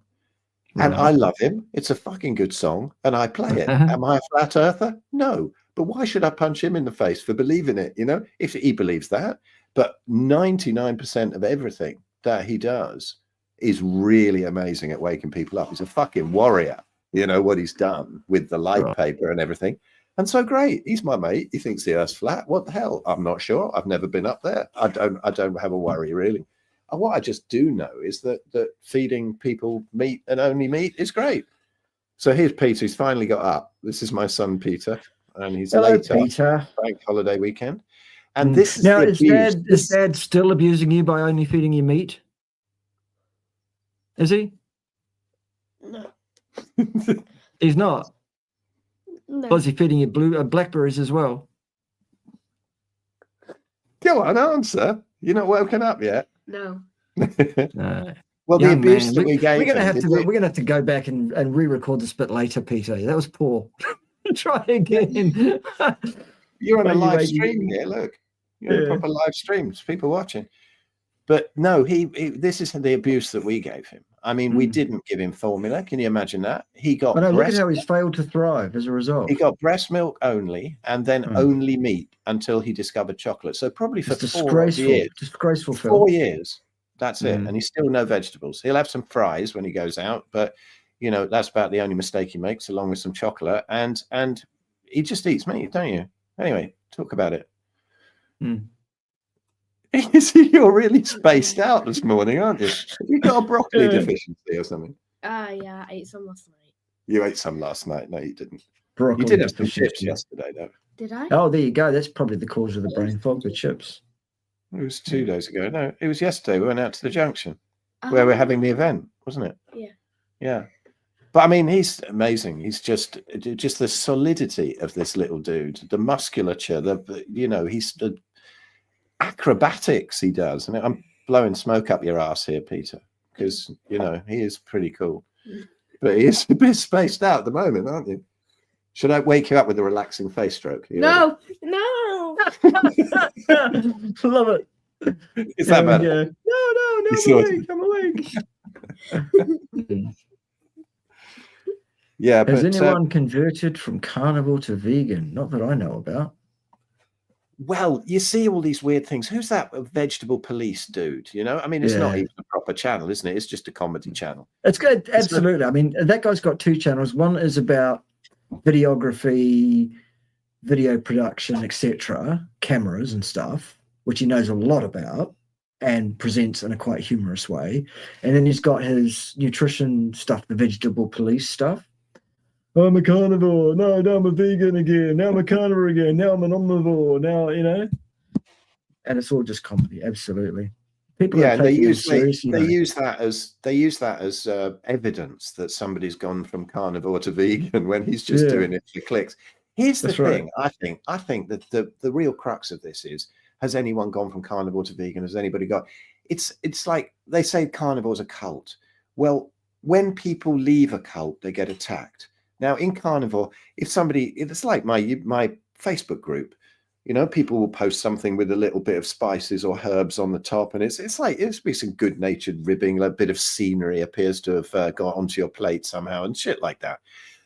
Speaker 2: and I love him. It's a fucking good song, and I play it. Am I a flat earther? No, but why should I punch him in the face for believing it? You know, if he believes that. But 99% of everything that he does is really amazing at waking people up. He's a fucking warrior, you know, what he's done with the Light paper and everything. And so great. He's my mate. He thinks the Earth's flat. What the hell? I'm not sure. I've never been up there. I don't have a worry, really. And what I just do know is that feeding people meat and only meat is great. So here's Peter. He's finally got up. This is my son, Peter. And he's late Peter. Bank holiday weekend. And this is
Speaker 3: now, is Dad still abusing you by only feeding you meat? Is he?
Speaker 4: No.
Speaker 3: He's not.
Speaker 4: No.
Speaker 3: Was he feeding you blackberries as well?
Speaker 2: Go on, answer. You're not woken up yet.
Speaker 4: No.
Speaker 3: No.
Speaker 2: Well, the abuse that we gave
Speaker 3: we're gonna have to go back and re-record this bit later, Peter. That was poor. Try again.
Speaker 2: You're on a live stream here. Look, you're on a proper live stream. There's people watching. But no, this is the abuse that we gave him. I mean, we didn't give him formula. Can you imagine that? He got.
Speaker 3: Look at how he's failed to thrive as a result.
Speaker 2: He got breast milk only, and then only meat until he discovered chocolate. So probably for 4 years.
Speaker 3: Disgraceful.
Speaker 2: 4 years. That's it. And he's still no vegetables. He'll have some fries when he goes out, but you know that's about the only mistake he makes, along with some chocolate. And he just eats meat, don't you? Anyway, talk about it. You're really spaced out this morning, aren't you? Have you got a broccoli deficiency or something?
Speaker 4: Yeah, I ate some last night.
Speaker 2: You ate some last night. No, you didn't.
Speaker 1: Broccoli
Speaker 2: you did have some chips yesterday, though.
Speaker 4: Did I?
Speaker 3: Oh, there you go. That's probably the cause of the brain fog, the chips.
Speaker 2: It was 2 days ago. No, it was yesterday. We went out to the junction where we're having the event, wasn't it?
Speaker 4: Yeah.
Speaker 2: Yeah. But I mean, he's amazing. He's just the solidity of this little dude, the musculature, he's the acrobatics he does. And I'm blowing smoke up your ass here, Peter, because, he is pretty cool. But he is a bit spaced out at the moment, aren't you? Should I wake you up with a relaxing face stroke?
Speaker 4: No.
Speaker 3: Love it.
Speaker 2: Is that better?
Speaker 3: No, I'm awake.
Speaker 2: Yeah,
Speaker 3: has anyone converted from carnivore to vegan? Not that I know about.
Speaker 2: Well, you see all these weird things. Who's that vegetable police dude? I mean, it's not even a proper channel, isn't it? It's just a comedy channel.
Speaker 3: It's good. Absolutely. I mean, that guy's got 2 channels. One is about videography, video production, etc., cameras and stuff, which he knows a lot about and presents in a quite humorous way. And then he's got his nutrition stuff, the vegetable police stuff. I'm a carnivore. No, I'm a vegan again. Now I'm a carnivore again. Now I'm an omnivore. Now, and it's all just comedy. Absolutely. People
Speaker 2: they use that as evidence that somebody's gone from carnivore to vegan when he's just doing it for clicks. Here's the thing. Right. I think that the real crux of this is: has anyone gone from carnivore to vegan? Has anybody got? It's like they say carnivore's a cult. Well, when people leave a cult, they get attacked. Now, in carnivore, it's like my Facebook group. People will post something with a little bit of spices or herbs on the top, and it's like it's be some good-natured ribbing, a bit of scenery appears to have got onto your plate somehow, and shit like that.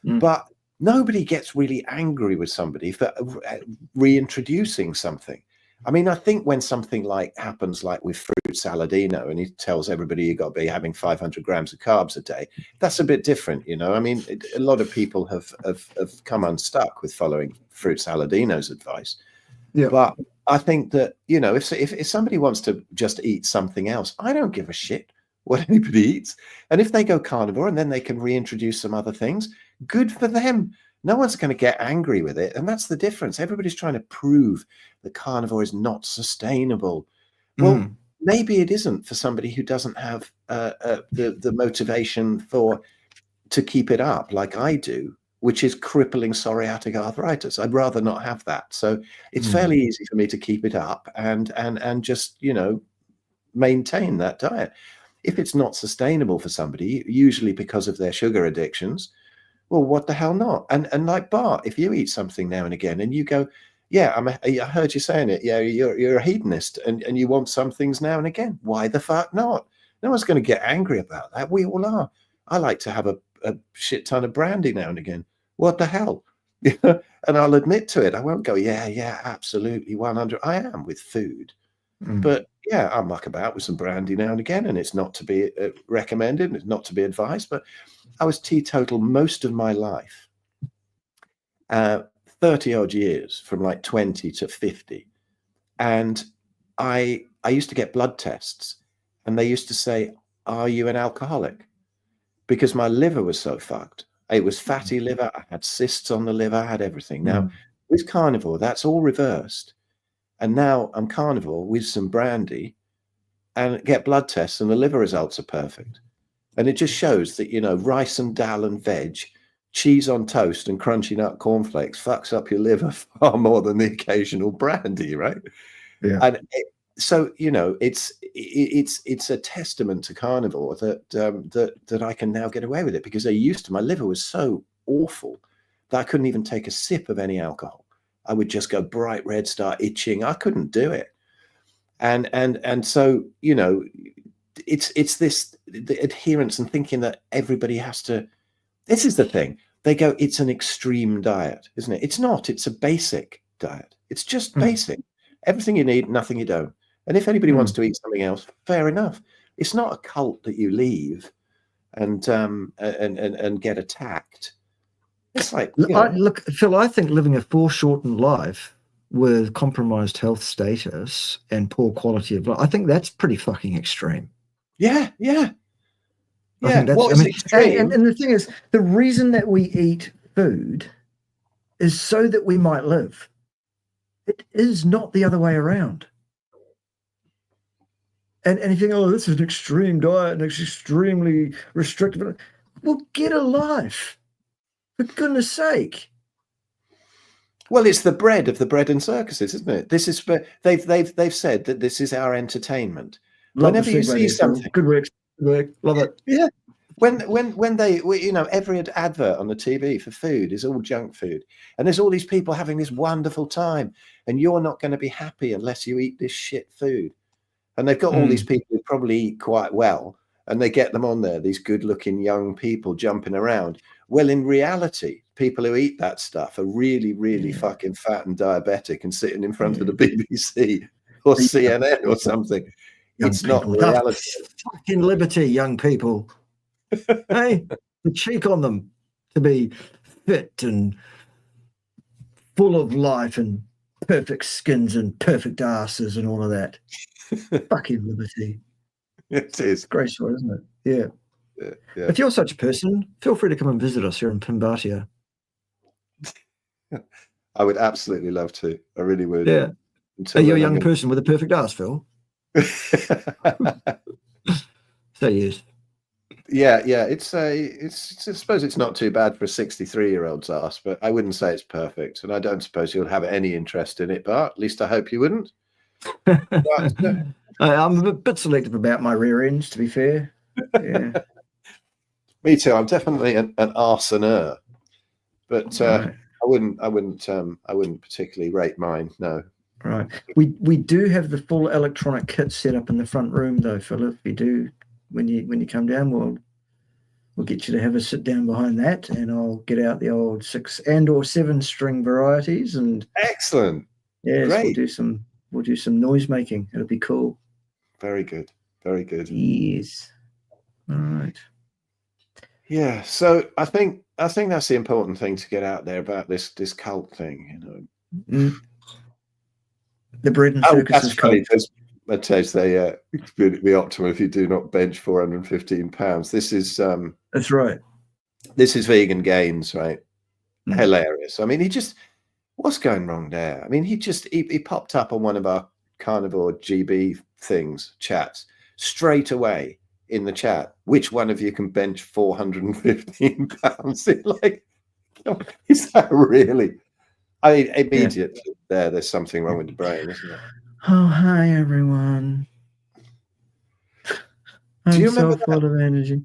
Speaker 2: But nobody gets really angry with somebody for reintroducing something. I mean, I think when something like happens, like with Fruit Saladino, and he tells everybody you got to be having 500 grams of carbs a day, that's a bit different, you know. I mean, a lot of people have come unstuck with following Fruit Saladino's advice.
Speaker 3: Yeah.
Speaker 2: But I think that, you know, if somebody wants to just eat something else, I don't give a shit what anybody eats. And if they go carnivore and then they can reintroduce some other things, good for them. No one's going to get angry with it. And that's the difference. Everybody's trying to prove that carnivore is not sustainable. Well, maybe it isn't for somebody who doesn't have the motivation to keep it up like I do, which is crippling psoriatic arthritis. I'd rather not have that. So it's fairly easy for me to keep it up and just, you know, maintain that diet. If it's not sustainable for somebody, usually because of their sugar addictions, well, what the hell not? And like Bart, if you eat something now and again and you go, yeah, I heard you saying it. Yeah, you're a hedonist and you want some things now and again. Why the fuck not? No one's going to get angry about that. We all are. I like to have a shit ton of brandy now and again. What the hell? And I'll admit to it. I won't go, yeah, absolutely, 100. I am with food. But yeah, I'll muck about with some brandy now and again, and it's not to be recommended, and it's not to be advised. But I was teetotal most of my life, 30 odd years, from like 20 to 50, and I used to get blood tests, and they used to say, "Are you an alcoholic?" Because my liver was so fucked. It was fatty liver. I had cysts on the liver. I had everything. Now with carnivore, that's all reversed. And now I'm carnivore with some brandy and get blood tests and the liver results are perfect. And it just shows that, you know, rice and dal and veg, cheese on toast and crunchy nut cornflakes fucks up your liver far more than the occasional brandy, right?
Speaker 3: Yeah.
Speaker 2: And so, you know, it's a testament to carnivore that I can now get away with it, because my liver was so awful that I couldn't even take a sip of any alcohol. I would just go bright red, start itching. I couldn't do it. And so, you know, it's the adherence and thinking that everybody has to. This is the thing. They go, it's an extreme diet, isn't it? It's not. It's a basic diet. It's just basic. Everything you need, nothing you don't. And if anybody wants to eat something else, fair enough. It's not a cult that you leave and get attacked. It's like, you know,
Speaker 3: look, Phil, I think living a foreshortened life with compromised health status and poor quality of life, I think that's pretty fucking extreme.
Speaker 2: Yeah.
Speaker 3: I think that's,
Speaker 2: What is extreme?
Speaker 3: and the thing is, the reason that we eat food is so that we might live. It is not the other way around. And if you think, oh, this is an extreme diet and it's extremely restrictive, well, get a life. For goodness sake.
Speaker 2: Well, it's the bread of the bread and circuses, isn't it? This is they've said that this is our entertainment. Whenever you see something,
Speaker 3: good work, love it.
Speaker 2: Yeah. When they, you know, every advert on the TV for food is all junk food, and there's all these people having this wonderful time, and you're not going to be happy unless you eat this shit food. And they've got all these people who probably eat quite well, and they get them on there, these good-looking young people jumping around. Well, in reality, people who eat that stuff are really, really fucking fat and diabetic and sitting in front of the BBC or CNN or something. It's not reality.
Speaker 3: Fucking liberty, young people. Hey, the cheek on them to be fit and full of life and perfect skins and perfect asses and all of that. Fucking liberty.
Speaker 2: It is
Speaker 3: graceful, isn't it? Yeah.
Speaker 2: Yeah.
Speaker 3: If you're such a person, feel free to come and visit us here in Pimbatia.
Speaker 2: I would absolutely love to. I really would.
Speaker 3: Yeah. Are you a young person with a perfect ass, Phil? So yes.
Speaker 2: Yeah. It's I suppose it's not too bad for a 63-year-old's ass, but I wouldn't say it's perfect, and I don't suppose you'll have any interest in it, Bart. At least I hope you wouldn't. But,
Speaker 3: I'm a bit selective about my rear ends, to be fair. Yeah.
Speaker 2: Me too. I'm definitely an arsener, but
Speaker 3: Right.
Speaker 2: I wouldn't particularly rate mine. No.
Speaker 3: Right. We do have the full electronic kit set up in the front room, though, Philip. If you do, when you come down, we'll get you to have a sit down behind that, and I'll get out the old 6 and or 7 string varieties, and
Speaker 2: Excellent.
Speaker 3: yes,
Speaker 2: Great.
Speaker 3: we'll do some noise making. It'll be cool.
Speaker 2: Very good. Very good.
Speaker 3: Yes. All right.
Speaker 2: Yeah. So I think that's the important thing to get out there about this cult thing, you know.
Speaker 3: The bread and
Speaker 2: Oh,
Speaker 3: circuses
Speaker 2: that's
Speaker 3: cult.
Speaker 2: funny. Matthias, they the optimum if you do not bench 415 pounds. This is
Speaker 3: That's right.
Speaker 2: this is vegan gains, right? Hilarious. I mean, what's going wrong there? I mean, he popped up on one of our carnivore GB chats straight away in the chat. Which one of you can bench 415 pounds? Like, is that really? I mean, immediately there's something wrong with the brain, isn't it?
Speaker 3: Oh, hi everyone.
Speaker 2: Do you
Speaker 3: I'm so
Speaker 2: remember
Speaker 3: full of energy.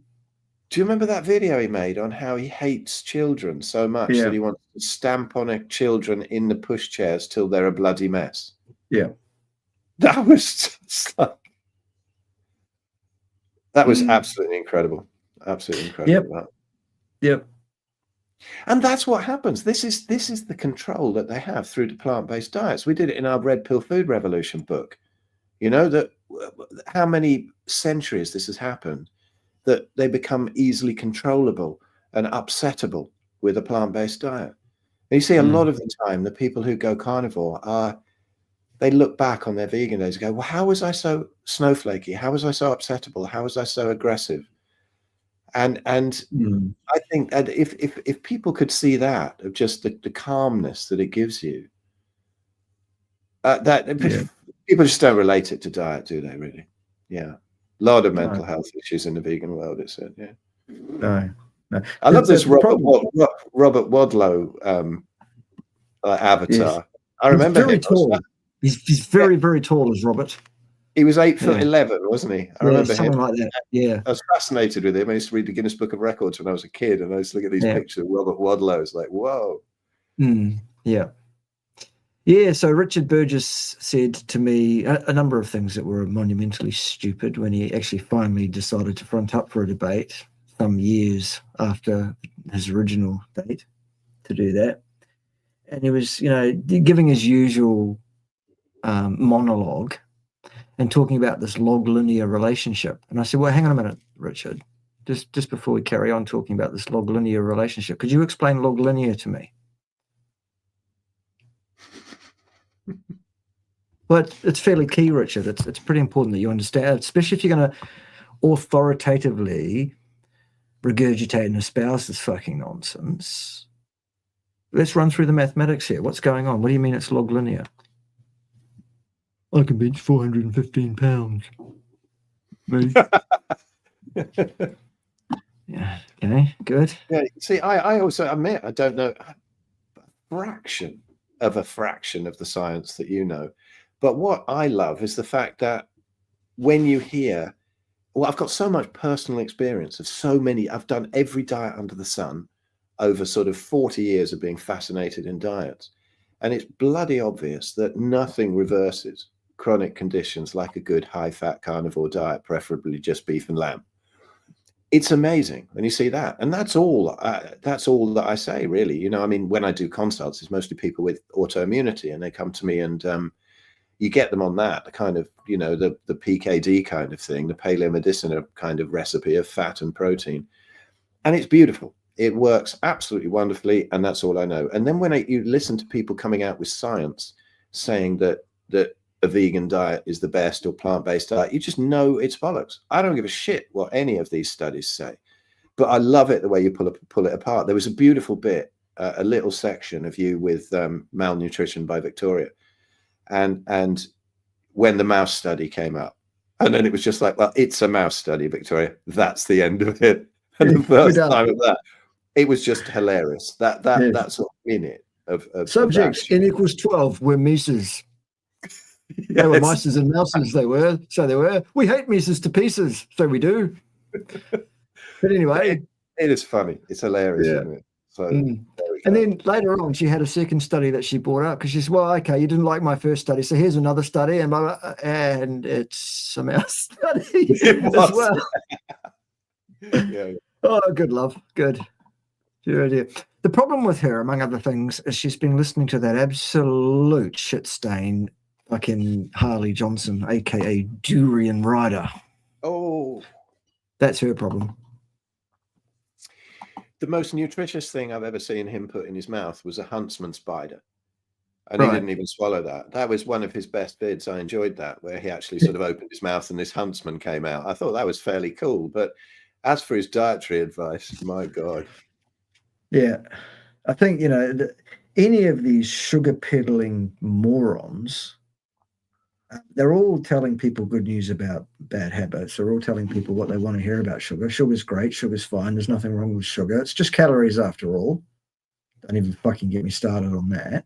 Speaker 2: Do you remember that video he made on how he hates children so much that he wants to stamp on children in the pushchairs till they're a bloody mess?
Speaker 3: Yeah.
Speaker 2: That was just like, that was absolutely incredible. Absolutely incredible.
Speaker 3: Yep.
Speaker 2: And that's what happens. This is the control that they have through the plant-based diets. We did it in our Red Pill Food Revolution book. You know, that how many centuries this has happened, that they become easily controllable and upsettable with a plant-based diet. And you see a lot of the time, the people who go carnivore they look back on their vegan days and go, well, how was I so snowflakey? How was I so upsettable? How was I so aggressive? And I think that if people could see that, of just the calmness that it gives you, people just don't relate it to diet, do they, really? Yeah. A lot of mental health issues in the vegan world, it said. Yeah.
Speaker 3: No.
Speaker 2: I love this Robert Wadlow avatar.
Speaker 3: Yes.
Speaker 2: I remember
Speaker 3: he's very
Speaker 2: him.
Speaker 3: tall. He's very, very tall as Robert.
Speaker 2: He was 8'11", wasn't he? I remember
Speaker 3: something
Speaker 2: him.
Speaker 3: like that. Yeah.
Speaker 2: I was fascinated with him. I used to read the Guinness Book of Records when I was a kid, and I used to look at these pictures of Robert Wadlow. It's like, whoa.
Speaker 3: Yeah. Yeah, so Richard Burgess said to me a number of things that were monumentally stupid when he actually finally decided to front up for a debate some years after his original date to do that. And he was, giving his usual monologue and talking about this log linear relationship. And I said, well, hang on a minute, Richard, just before we carry on talking about this log linear relationship, could you explain log linear to me? Well, it's fairly key, Richard. It's pretty important that you understand, especially if you're going to authoritatively regurgitate and espouse this fucking nonsense. Let's run through the mathematics here. What's going on? What do you mean it's log linear? I can bench 415 pounds. Me. Yeah. Okay. Good.
Speaker 2: Yeah. See, I also admit I don't know a fraction of the science that you know. But what I love is the fact that when you hear, well, I've got so much personal experience of so many, I've done every diet under the sun over sort of 40 years of being fascinated in diets. And it's bloody obvious that nothing reverses chronic conditions like a good high-fat carnivore diet, preferably just beef and lamb. It's amazing when you see that. And that's all that I say, really. I mean, when I do consults, it's mostly people with autoimmunity, and they come to me and you get them on that, the kind of, the PKD kind of thing, the paleomedicina kind of recipe of fat and protein. And it's beautiful. It works absolutely wonderfully. And that's all I know. And then when you listen to people coming out with science saying that a vegan diet is the best or plant-based diet, you just know it's bollocks. I don't give a shit what any of these studies say, but I love it the way you pull it apart. There was a beautiful bit, a little section of you with malnutrition by Victoria. And when the mouse study came up, and then it was just like, well, it's a mouse study, Victoria. That's the end of it. And the first time of that, it was just hilarious. That's sort of minute of
Speaker 3: subjects
Speaker 2: of
Speaker 3: n equals 12 were Mises. They were mices and mouses. They were. We hate Mises to pieces, so we do. But anyway,
Speaker 2: it is funny. It's hilarious, isn't it? So.
Speaker 3: And then later on, she had a second study that she brought up because she said, well, okay, you didn't like my first study, so here's another study, and it's a mouse study as well. Oh, good, love. Good. Good idea. The problem with her, among other things, is she's been listening to that absolute shit stain fucking Harley Johnson, aka Durian Rider.
Speaker 2: Oh,
Speaker 3: That's her problem.
Speaker 2: the most nutritious thing I've ever seen him put in his mouth was a huntsman spider. And
Speaker 3: Right.
Speaker 2: he didn't even swallow that. That was one of his best vids. I enjoyed that, where he actually sort of opened his mouth and this huntsman came out. I thought that was fairly cool. But as for his dietary advice, my God.
Speaker 3: Yeah. I think, you know, any of these sugar peddling morons, they're all telling people good news about bad habits. They're all telling people what they want to hear about sugar. Sugar's great. Sugar's fine. There's nothing wrong with sugar. It's just calories after all. Don't even fucking get me started on that.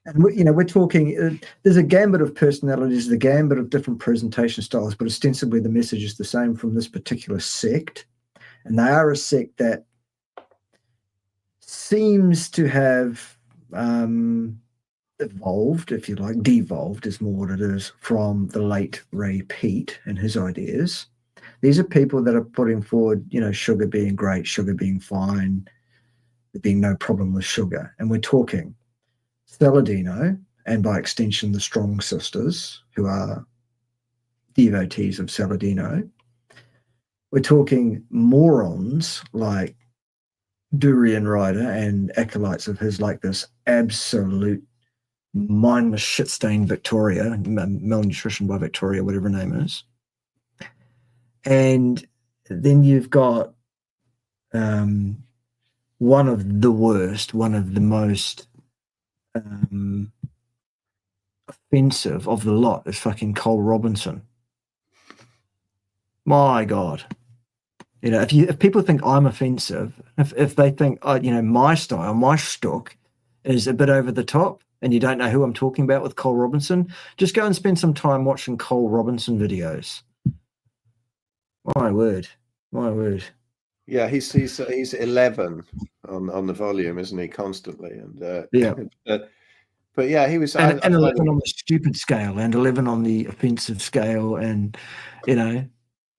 Speaker 3: And we're talking. There's a gambit of personalities, the gambit of different presentation styles, but ostensibly the message is the same from this particular sect, and they are a sect that seems to have evolved, if you like, devolved is more what it is, from the late Ray Peat and his ideas. These are people that are putting forward, sugar being great, sugar being fine, there being no problem with sugar, and we're talking Saladino, and by extension, the Strong Sisters, who are devotees of Saladino. We're talking morons like Durian Rider and acolytes of his, like this absolute mindless shit-stained Victoria, malnutrition by Victoria, whatever her name is. And then you've got one of the worst, one of the most offensive of the lot is fucking Cole Robinson. My God. If people think I'm offensive, if they think, my style, my shtick is a bit over the top, and you don't know who I'm talking about with Cole Robinson, just go and spend some time watching Cole Robinson videos. My word.
Speaker 2: Yeah, he's 11 on the volume, isn't he? Constantly, and
Speaker 3: yeah.
Speaker 2: But yeah, he was.
Speaker 3: And 11 on the stupid scale, and 11 on the offensive scale, and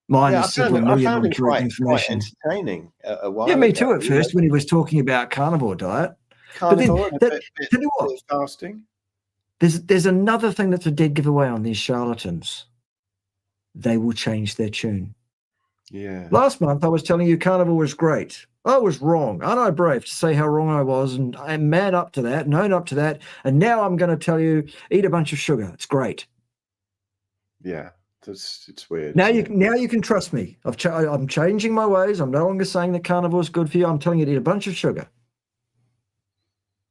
Speaker 3: mine is several million on correct information.
Speaker 2: Quite entertaining. A while
Speaker 3: yeah, me
Speaker 2: ago,
Speaker 3: too at first when he was talking about carnivore diet.
Speaker 2: Carnivore,
Speaker 3: but then, tell you what,
Speaker 2: fasting.
Speaker 3: There's another thing that's a dead giveaway on these charlatans. They will change their tune.
Speaker 2: Yeah.
Speaker 3: Last month, I was telling you carnivore was great. I was wrong. Aren't I brave to say how wrong I was? And I'm mad up to that, known up to that. And now I'm going to tell you, eat a bunch of sugar. It's great.
Speaker 2: Yeah, it's weird.
Speaker 3: Now you can trust me. I'm changing my ways. I'm no longer saying that carnivore is good for you. I'm telling you to eat a bunch of sugar.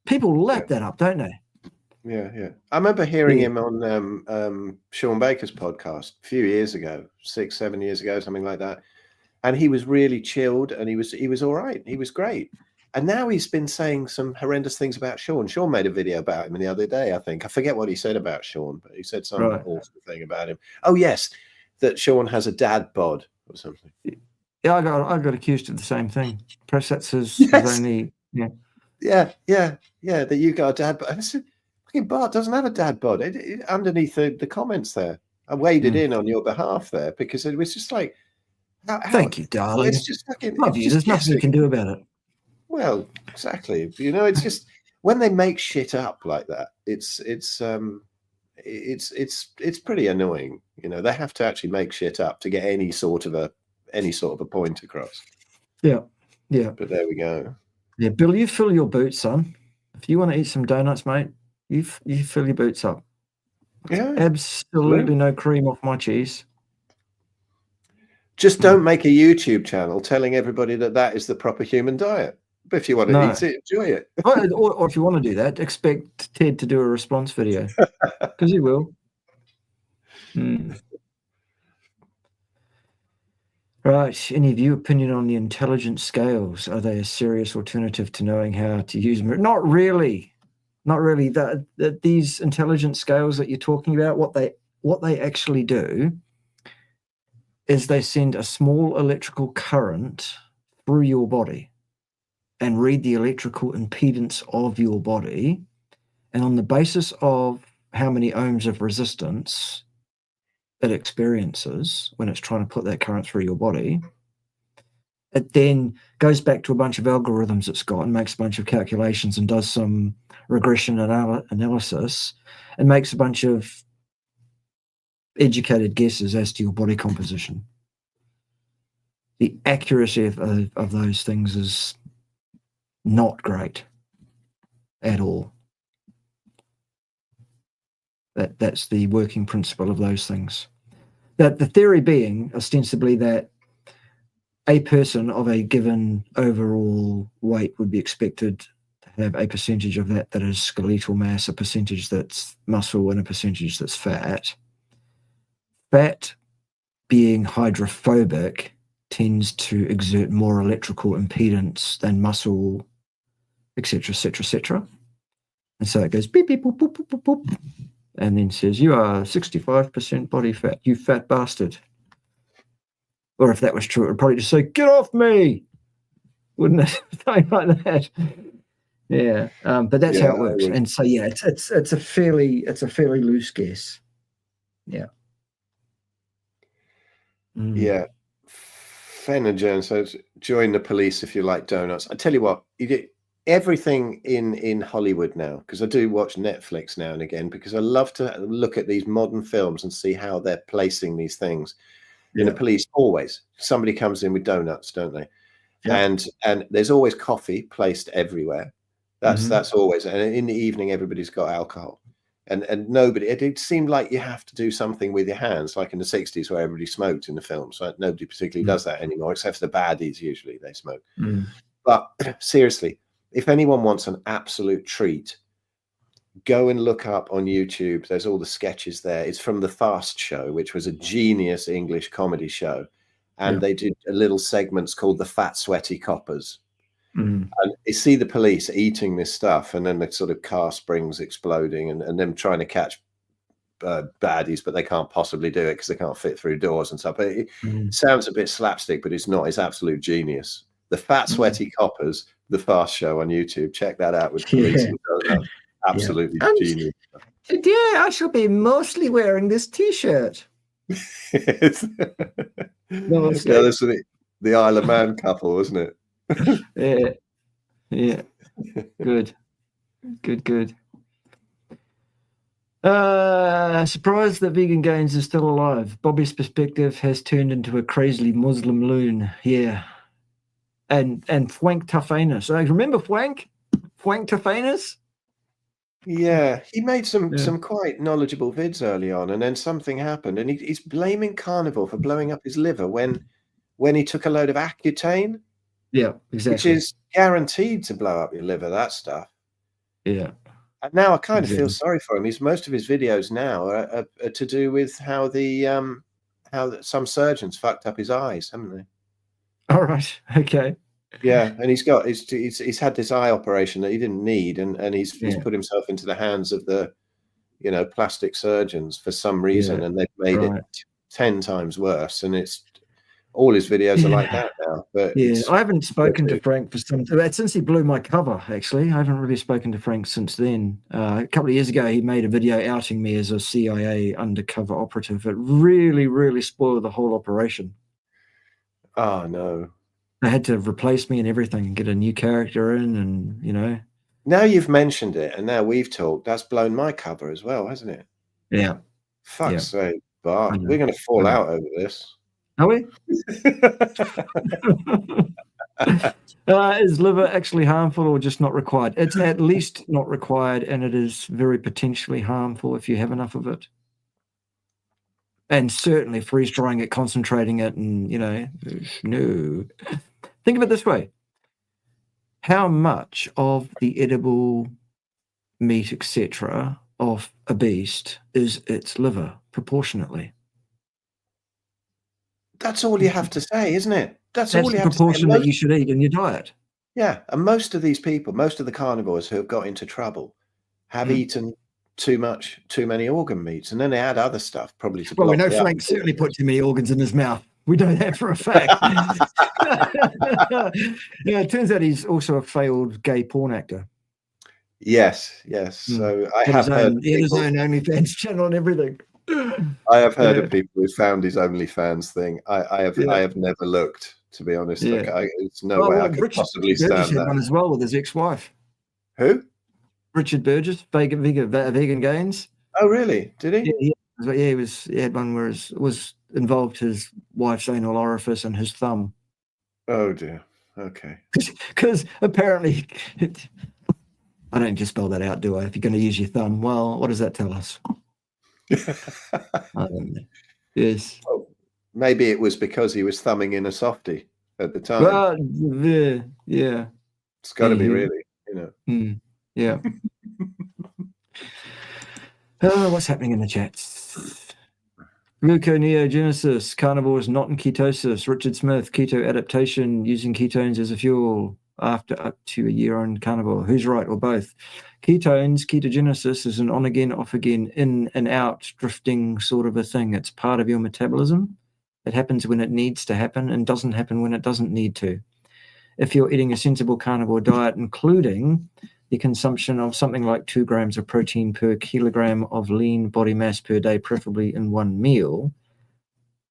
Speaker 3: People lap that up, don't they?
Speaker 2: Yeah. I remember hearing him on Sean Baker's podcast a few years ago, 6-7 years ago, something like that. And he was really chilled, and he was all right. He was great. And now he's been saying some horrendous things about Sean. Sean made a video about him the other day, I think. I forget what he said about Sean, but he said some awful thing about him. Oh, yes, that Sean has a dad bod or something.
Speaker 3: Yeah, I got accused of the same thing. Perhaps that's his only...
Speaker 2: Yeah, that you got a dad bod. I said, fucking Bart doesn't have a dad bod. Underneath the comments there, I waded in on your behalf there because it was just like,
Speaker 3: thank you, darling.
Speaker 2: It's just fucking.
Speaker 3: There's nothing you can do about it.
Speaker 2: Well, exactly. It's just when they make shit up like that, it's pretty annoying. They have to actually make shit up to get any sort of a point across.
Speaker 3: Yeah.
Speaker 2: But there we go.
Speaker 3: Yeah, Bill, you fill your boots, son. If you want to eat some donuts, mate, you fill your boots up.
Speaker 2: Yeah,
Speaker 3: absolutely no cream off my cheese.
Speaker 2: Just don't make a YouTube channel telling everybody that is the proper human diet. But if you want to eat it, enjoy it.
Speaker 3: or if you want to do that, expect Ted to do a response video, because he will. Right. Any of you opinion on the intelligence scales? Are they a serious alternative to knowing how to use them? Not really. These intelligence scales that you're talking about, what they actually do is they send a small electrical current through your body and read the electrical impedance of your body. And on the basis of how many ohms of resistance it experiences when it's trying to put that current through your body, it then goes back to a bunch of algorithms it's got and makes a bunch of calculations and does some regression analysis and makes a bunch of educated guesses as to your body composition. The accuracy of those things is not great at all. That's the working principle of those things. That the theory being ostensibly that a person of a given overall weight would be expected to have a percentage of that is skeletal mass, a percentage that's muscle, and a percentage that's fat. Fat, being hydrophobic, tends to exert more electrical impedance than muscle, etc., etc., etc. And so it goes beep, beep, boop, boop, boop, boop, boop, and then says, you are 65% body fat, you fat bastard. Or if that was true, it would probably just say, get off me, wouldn't it? Something like that. Yeah, but that's how it works. And so, yeah, it's a fairly loose guess. Yeah.
Speaker 2: Yeah. Fenner Jones says, join the police if you like donuts. I tell you what, you get everything in Hollywood now, because I do watch Netflix now and again, because I love to look at these modern films and see how they're placing these things. In the police, always somebody comes in with donuts, don't they? Yeah. And there's always coffee placed everywhere. That's always, and in the evening everybody's got alcohol. And nobody, it seemed like you have to do something with your hands, like in the 60s where everybody smoked in the films. Like nobody particularly does that anymore, except for the baddies, usually they smoke. But seriously, if anyone wants an absolute treat, go and look up on YouTube. There's all the sketches there. It's from The Fast Show, which was a genius English comedy show. And they did little segments called The Fat Sweaty Coppers. And you see the police eating this stuff, and then the sort of car springs exploding, and them trying to catch baddies, but they can't possibly do it because they can't fit through doors and stuff. But it sounds a bit slapstick, but it's not. It's absolute genius. The Fat Sweaty Coppers, The Fast Show on YouTube. Check that out with police. Absolutely genius.
Speaker 3: Today I shall be mostly wearing this T-shirt.
Speaker 2: That's the Isle of Man couple, wasn't it?
Speaker 3: Yeah. Good. Surprised that Vegan Gains is still alive. Bobby's perspective has turned into a crazily Muslim loon. Yeah. And Fwank Tuffanus. Remember Fwank Tuffanus?
Speaker 2: Yeah, he made some quite knowledgeable vids early on, and then something happened, and he's blaming Carnivore for blowing up his liver when he took a load of Accutane.
Speaker 3: Yeah, exactly.
Speaker 2: Which is guaranteed to blow up your liver, that stuff.
Speaker 3: Yeah.
Speaker 2: And now I kind of feel sorry for him. Most of his videos now are to do with how some surgeons fucked up his eyes, haven't they?
Speaker 3: All right. Okay.
Speaker 2: Yeah, and he's had this eye operation that he didn't need, and he's put himself into the hands of the plastic surgeons for some reason, and they've made it 10 times worse, and it's all his videos are like that now. But
Speaker 3: I haven't spoken to Frank for since he blew my cover. Actually, I haven't really spoken to Frank since then. A couple of years ago, he made a video outing me as a CIA undercover operative. It really, really spoiled the whole operation.
Speaker 2: Oh no!
Speaker 3: They had to replace me and everything, and get a new character in, and
Speaker 2: Now you've mentioned it, and now we've talked. That's blown my cover as well, hasn't it?
Speaker 3: Yeah.
Speaker 2: Fuck's sake, Bart. We're going to fall out over this.
Speaker 3: Are we? Is liver actually harmful or just not required? It's at least not required, and it is very potentially harmful if you have enough of it. And certainly freeze-drying it, concentrating it, and, no. Think of it this way. How much of the edible meat, etc., of a beast is its liver proportionately?
Speaker 2: That's all you have to say, isn't it? That's all you
Speaker 3: the
Speaker 2: have to say.
Speaker 3: proportion that you should eat in your diet.
Speaker 2: Yeah, and most of these people, most of the carnivores who have got into trouble have eaten too many organ meats, and then they add other stuff probably to.
Speaker 3: Well, we know Frank certainly put too many organs in his mouth. We know that for a fact. It turns out he's also a failed gay porn actor.
Speaker 2: Yes. So I have heard
Speaker 3: he had his own OnlyFans channel and everything.
Speaker 2: I have heard of people who found his OnlyFans thing. I have never looked. To be honest,
Speaker 3: Yeah.
Speaker 2: like, it's no way I could possibly
Speaker 3: Burgess
Speaker 2: stand
Speaker 3: had one
Speaker 2: that.
Speaker 3: as well with his ex-wife.
Speaker 2: Who?
Speaker 3: Richard Burgess, vegan gains.
Speaker 2: Oh, really? Did he?
Speaker 3: Yeah, he had one where it was involved his wife's anal orifice and his thumb.
Speaker 2: Oh dear. Okay.
Speaker 3: Because apparently, I don't just spell that out, do I? If you're going to use your thumb, well, what does that tell us? I don't know. Yes.
Speaker 2: Well, maybe it was because he was thumbing in a softie at the time.
Speaker 3: Well, yeah.
Speaker 2: It's got to be, really, you know.
Speaker 3: Yeah. What's happening in the chats? Gluconeogenesis, carnivores not in ketosis. Richard Smith, keto adaptation using ketones as a fuel after up to a year on carnivore. Who's right, or both? Ketones, ketogenesis is an on again, off again, in and out, drifting sort of a thing. It's part of your metabolism. It happens when it needs to happen and doesn't happen when it doesn't need to. If you're eating a sensible carnivore diet, including the consumption of something like 2 grams of protein per kilogram of lean body mass per day, preferably in one meal,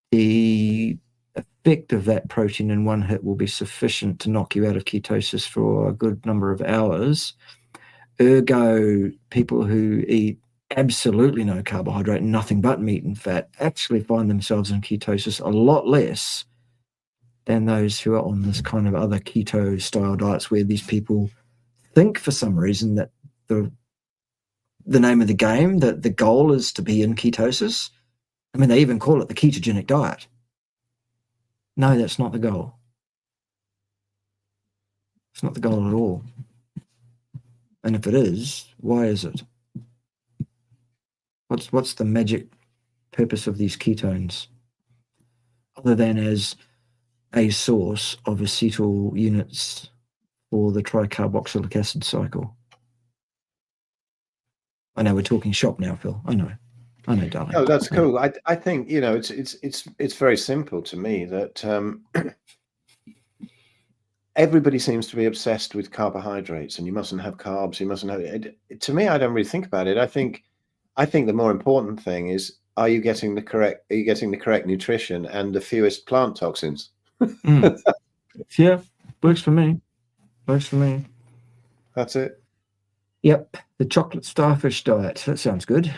Speaker 3: the effect of that protein in one hit will be sufficient to knock you out of ketosis for a good number of hours. Ergo, people who eat absolutely no carbohydrate, nothing but meat and fat, actually find themselves in ketosis a lot less than those who are on this kind of other keto style diets, where these people think for some reason that the name of the game, that the goal is to be in ketosis. I mean, they even call it the ketogenic diet. No, that's not the goal. It's not the goal at all. And if it is, why is it? What's the magic purpose of these ketones, other than as a source of acetyl units for the tricarboxylic acid cycle? I know we're talking shop now, Phil. I know, darling.
Speaker 2: Oh, that's cool. I think, you know, it's very simple to me that everybody seems to be obsessed with carbohydrates, and you mustn't have carbs. You mustn't have it. To me, I don't really think about it. I think the more important thing is, are you getting the correct nutrition and the fewest plant toxins?
Speaker 3: Yeah, works for me.
Speaker 2: That's it.
Speaker 3: Yep, the chocolate starfish diet. That sounds good.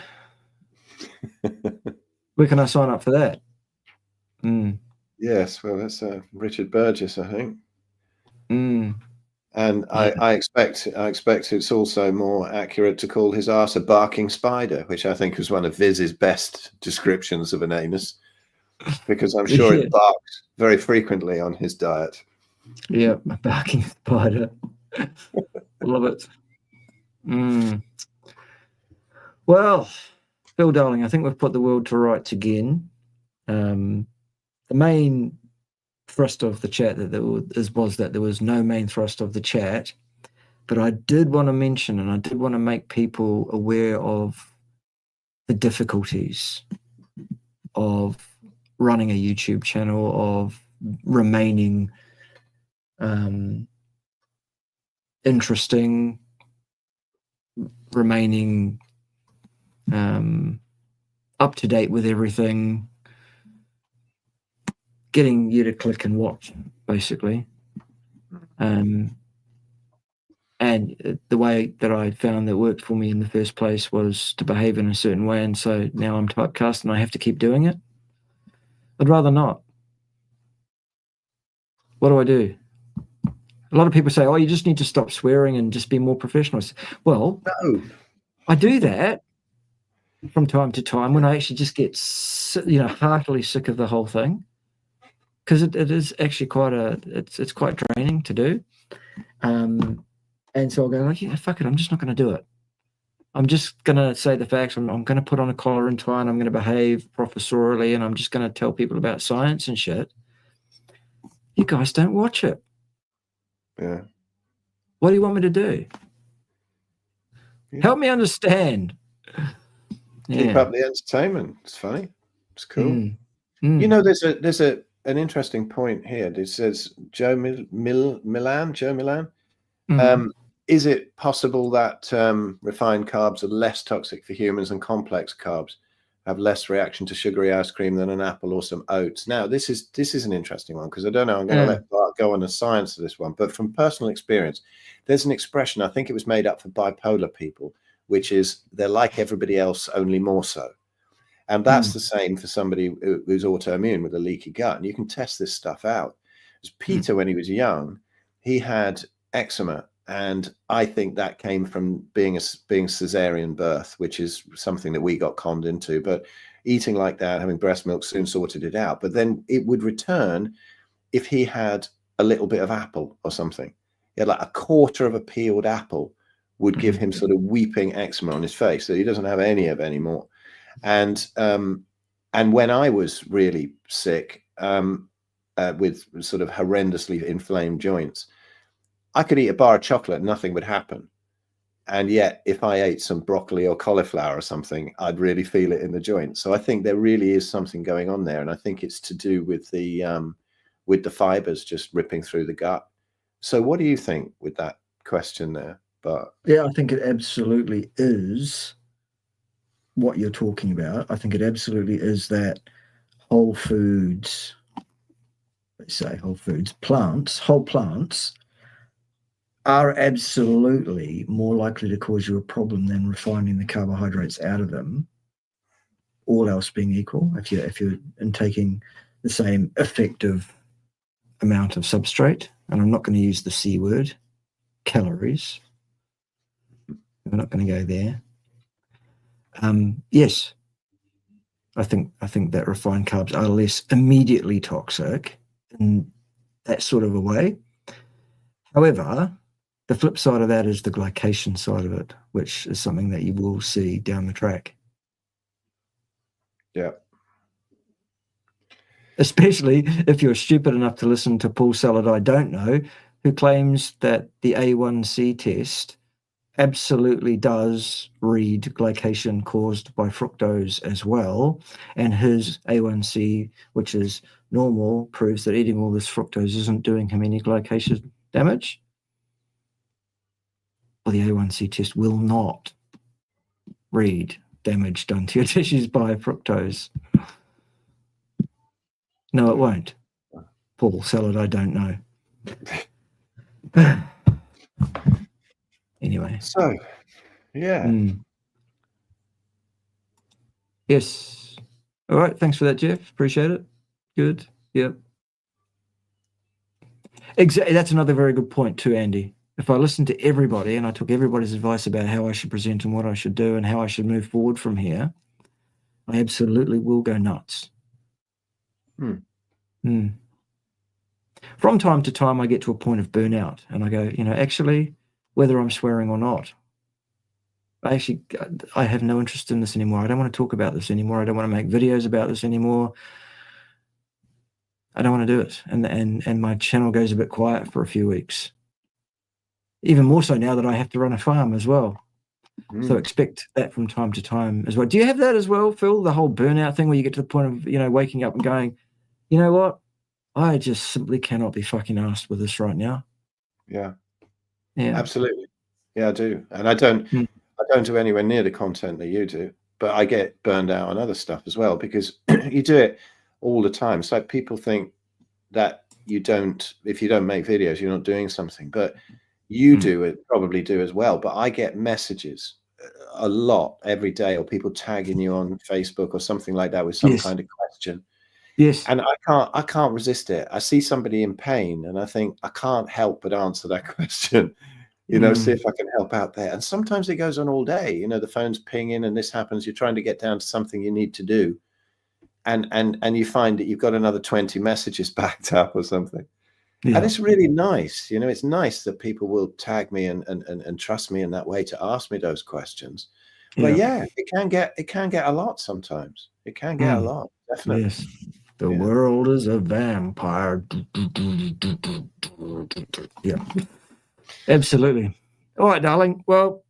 Speaker 3: Where can I sign up for that?
Speaker 2: Yes, well, that's Richard Burgess, I think. And
Speaker 3: Yeah.
Speaker 2: I expect it's also more accurate to call his arse a barking spider, which I think was one of Viz's best descriptions of an anus, because I'm sure it barks very frequently on his diet.
Speaker 3: Yeah, a barking spider. Love it. Well, Phil, darling, I think we've put the world to rights again. The main thrust of the chat was that there was no main thrust of the chat, but I did want to mention, and I did want to make people aware of the difficulties of running a YouTube channel, of remaining interesting, remaining up to date with everything, getting you to click and watch, basically. And the way that I found that worked for me in the first place was to behave in a certain way, and so now I'm typecast and I have to keep doing it. I'd rather not. What do? A lot of people say, oh, you just need to stop swearing and just be more professional. Well,
Speaker 2: No.
Speaker 3: I do that from time to time when I actually just get, heartily sick of the whole thing, because it is actually it's quite draining to do. And so I'll go like, yeah, fuck it, I'm just not going to do it. I'm just going to say the facts. I'm going to put on a collar and tie, and I'm going to behave professorially, and I'm just going to tell people about science and shit. You guys don't watch it.
Speaker 2: Yeah.
Speaker 3: What do you want me to do?
Speaker 2: Yeah.
Speaker 3: Help me understand.
Speaker 2: Keep up the entertainment. It's funny. It's cool.
Speaker 3: Mm.
Speaker 2: You know, there's an interesting point here. It says Joe Milan. Is it possible that refined carbs are less toxic for humans than complex carbs? have less reaction to sugary ice cream than an apple or some oats. Now, this is an interesting one, because I don't know, I'm going to let Bart go on the science of this one, but from personal experience, there's an expression, I think it was made up for bipolar people, which is they're like everybody else, only more so. And that's the same for somebody who's autoimmune with a leaky gut. And you can test this stuff out. As Peter, when he was young, he had eczema. And I think that came from being cesarean birth, which is something that we got conned into. But eating like that, having breast milk soon sorted it out. But then it would return if he had a little bit of apple or something. He had like a quarter of a peeled apple would give him sort of weeping eczema on his face that he doesn't have any of anymore. And when I was really sick with sort of horrendously inflamed joints, I could eat a bar of chocolate, nothing would happen. And yet, if I ate some broccoli or cauliflower or something, I'd really feel it in the joint. So I think there really is something going on there, and I think it's to do with the fibers just ripping through the gut. So, what do you think with that question there? But
Speaker 3: yeah, I think it absolutely is what you're talking about. I think it absolutely is that whole foods, let's say whole foods, whole plants are absolutely more likely to cause you a problem than refining the carbohydrates out of them, all else being equal. If you're intaking the same effective amount of substrate, and I'm not going to use the C word, calories. We're not going to go there. Yes, I think that refined carbs are less immediately toxic in that sort of a way. However, the flip side of that is the glycation side of it, which is something that you will see down the track.
Speaker 2: yeah.
Speaker 3: Especially if you're stupid enough to listen to Paul Salad I Don't Know, who claims that the A1C test absolutely does read glycation caused by fructose as well. And his A1C, which is normal, proves that eating all this fructose isn't doing him any glycation damage. Well, the A1C test will not read damage done to your tissues by fructose. No, it won't. Paul Salad, I don't know. Anyway.
Speaker 2: So, yeah.
Speaker 3: Yes. All right. Thanks for that, Jeff. Appreciate it. Good. Yep. Exactly. That's another very good point too, Andy. If I listened to everybody and I took everybody's advice about how I should present and what I should do and how I should move forward from here, I absolutely will go nuts. From time to time, I get to a point of burnout and I go, actually, whether I'm swearing or not, I have no interest in this anymore. I don't want to talk about this anymore. I don't want to make videos about this anymore. I don't want to do it. And my channel goes a bit quiet for a few weeks. Even more so now that I have to run a farm as well. So expect that from time to time as well. Do you have that as well, Phil? The whole burnout thing where you get to the point of, waking up and going, you know what? I just simply cannot be fucking arsed with this right now.
Speaker 2: Yeah.
Speaker 3: Yeah.
Speaker 2: Absolutely. Yeah, I do. And I don't do anywhere near the content that you do, but I get burned out on other stuff as well, because you do it all the time. It's like people think that if you don't make videos, you're not doing something, but you do it, probably do as well. But I get messages a lot every day, or people tagging you on Facebook or something like that with some kind of question.
Speaker 3: Yes.
Speaker 2: And I can't resist it. I see somebody in pain and I think I can't help but answer that question, see if I can help out there. And sometimes it goes on all day, the phone's pinging and this happens. You're trying to get down to something you need to do. And you find that you've got another 20 messages backed up or something. Yeah. And it's really nice. It's nice that people will tag me and trust me in that way to ask me those questions. But yeah, it can get a lot sometimes. It can get a lot, definitely.
Speaker 3: Yes. The world is a vampire. Yeah. Absolutely. All right, darling. Well,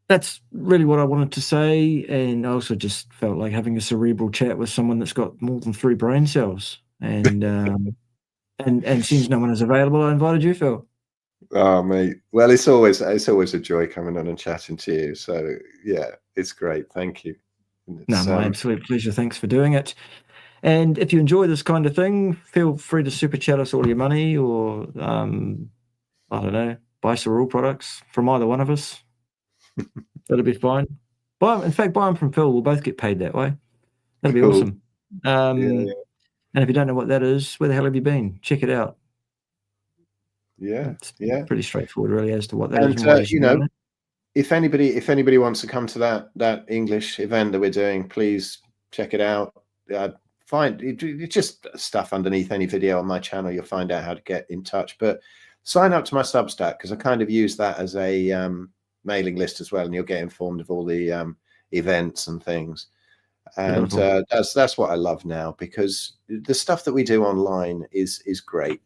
Speaker 3: that's really what I wanted to say. And I also just felt like having a cerebral chat with someone that's got more than 3 brain cells. And and since no one is available, I invited you, Phil.
Speaker 2: Oh, mate. Well, it's always a joy coming on and chatting to you. So yeah, it's great. Thank you.
Speaker 3: No, my absolute pleasure. Thanks for doing it. And if you enjoy this kind of thing, feel free to super chat us all your money, or I don't know, buy some raw products from either one of us. That'll be fine. Buy them from Phil. We'll both get paid that way. That'll be
Speaker 2: Cool.
Speaker 3: awesome. And if you don't know what that is, where the hell have you been? Check it out.
Speaker 2: Yeah,
Speaker 3: It's
Speaker 2: yeah.
Speaker 3: pretty straightforward, really, as to what that is.
Speaker 2: And you know, if anybody wants to come to that English event that we're doing, please check it out. Find it, just stuff underneath any video on my channel. You'll find out how to get in touch. But sign up to my Substack, because I kind of use that as a mailing list as well, and you'll get informed of all the events and things. And that's what I love now, because the stuff that we do online is great,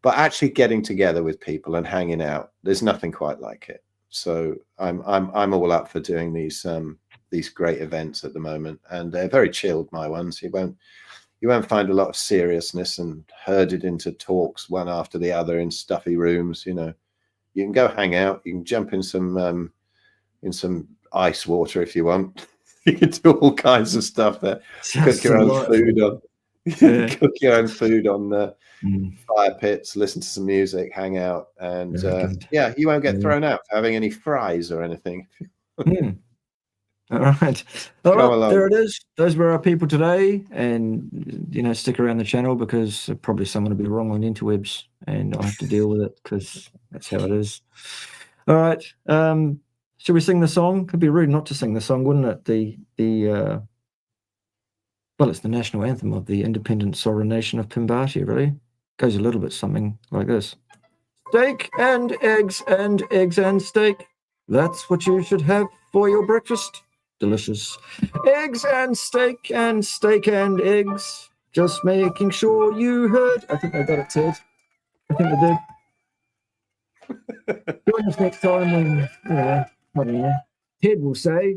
Speaker 2: but actually getting together with people and hanging out, there's nothing quite like it. So I'm all up for doing these great events at the moment, and they're very chilled, my ones. You won't find a lot of seriousness and herded into talks one after the other in stuffy rooms. You know, you can go hang out, you can jump in some ice water if you want. You can do all kinds of stuff there. Cook your own food on cook your own food on the fire pits, listen to some music, hang out, and you won't get thrown out for having any fries or anything.
Speaker 3: All right. There it is. Those were our people today, and you know, stick around the channel, because probably someone will be wrong on the interwebs, and I'll have to deal with it, because that's how it is. All right. Should we sing the song? It'd be rude not to sing the song, wouldn't it? Well, it's the national anthem of the independent sovereign nation of Pimbati, really. Goes a little bit something like this. Steak and eggs and eggs and steak. That's what you should have for your breakfast. Delicious. Eggs and steak and steak and eggs. Just making sure you heard. I think I got it, Ted. I think I did. Join us next time when, I don't know, Ted will say.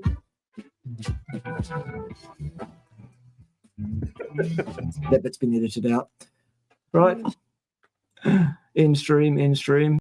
Speaker 3: That bit's been edited out. Right. End stream.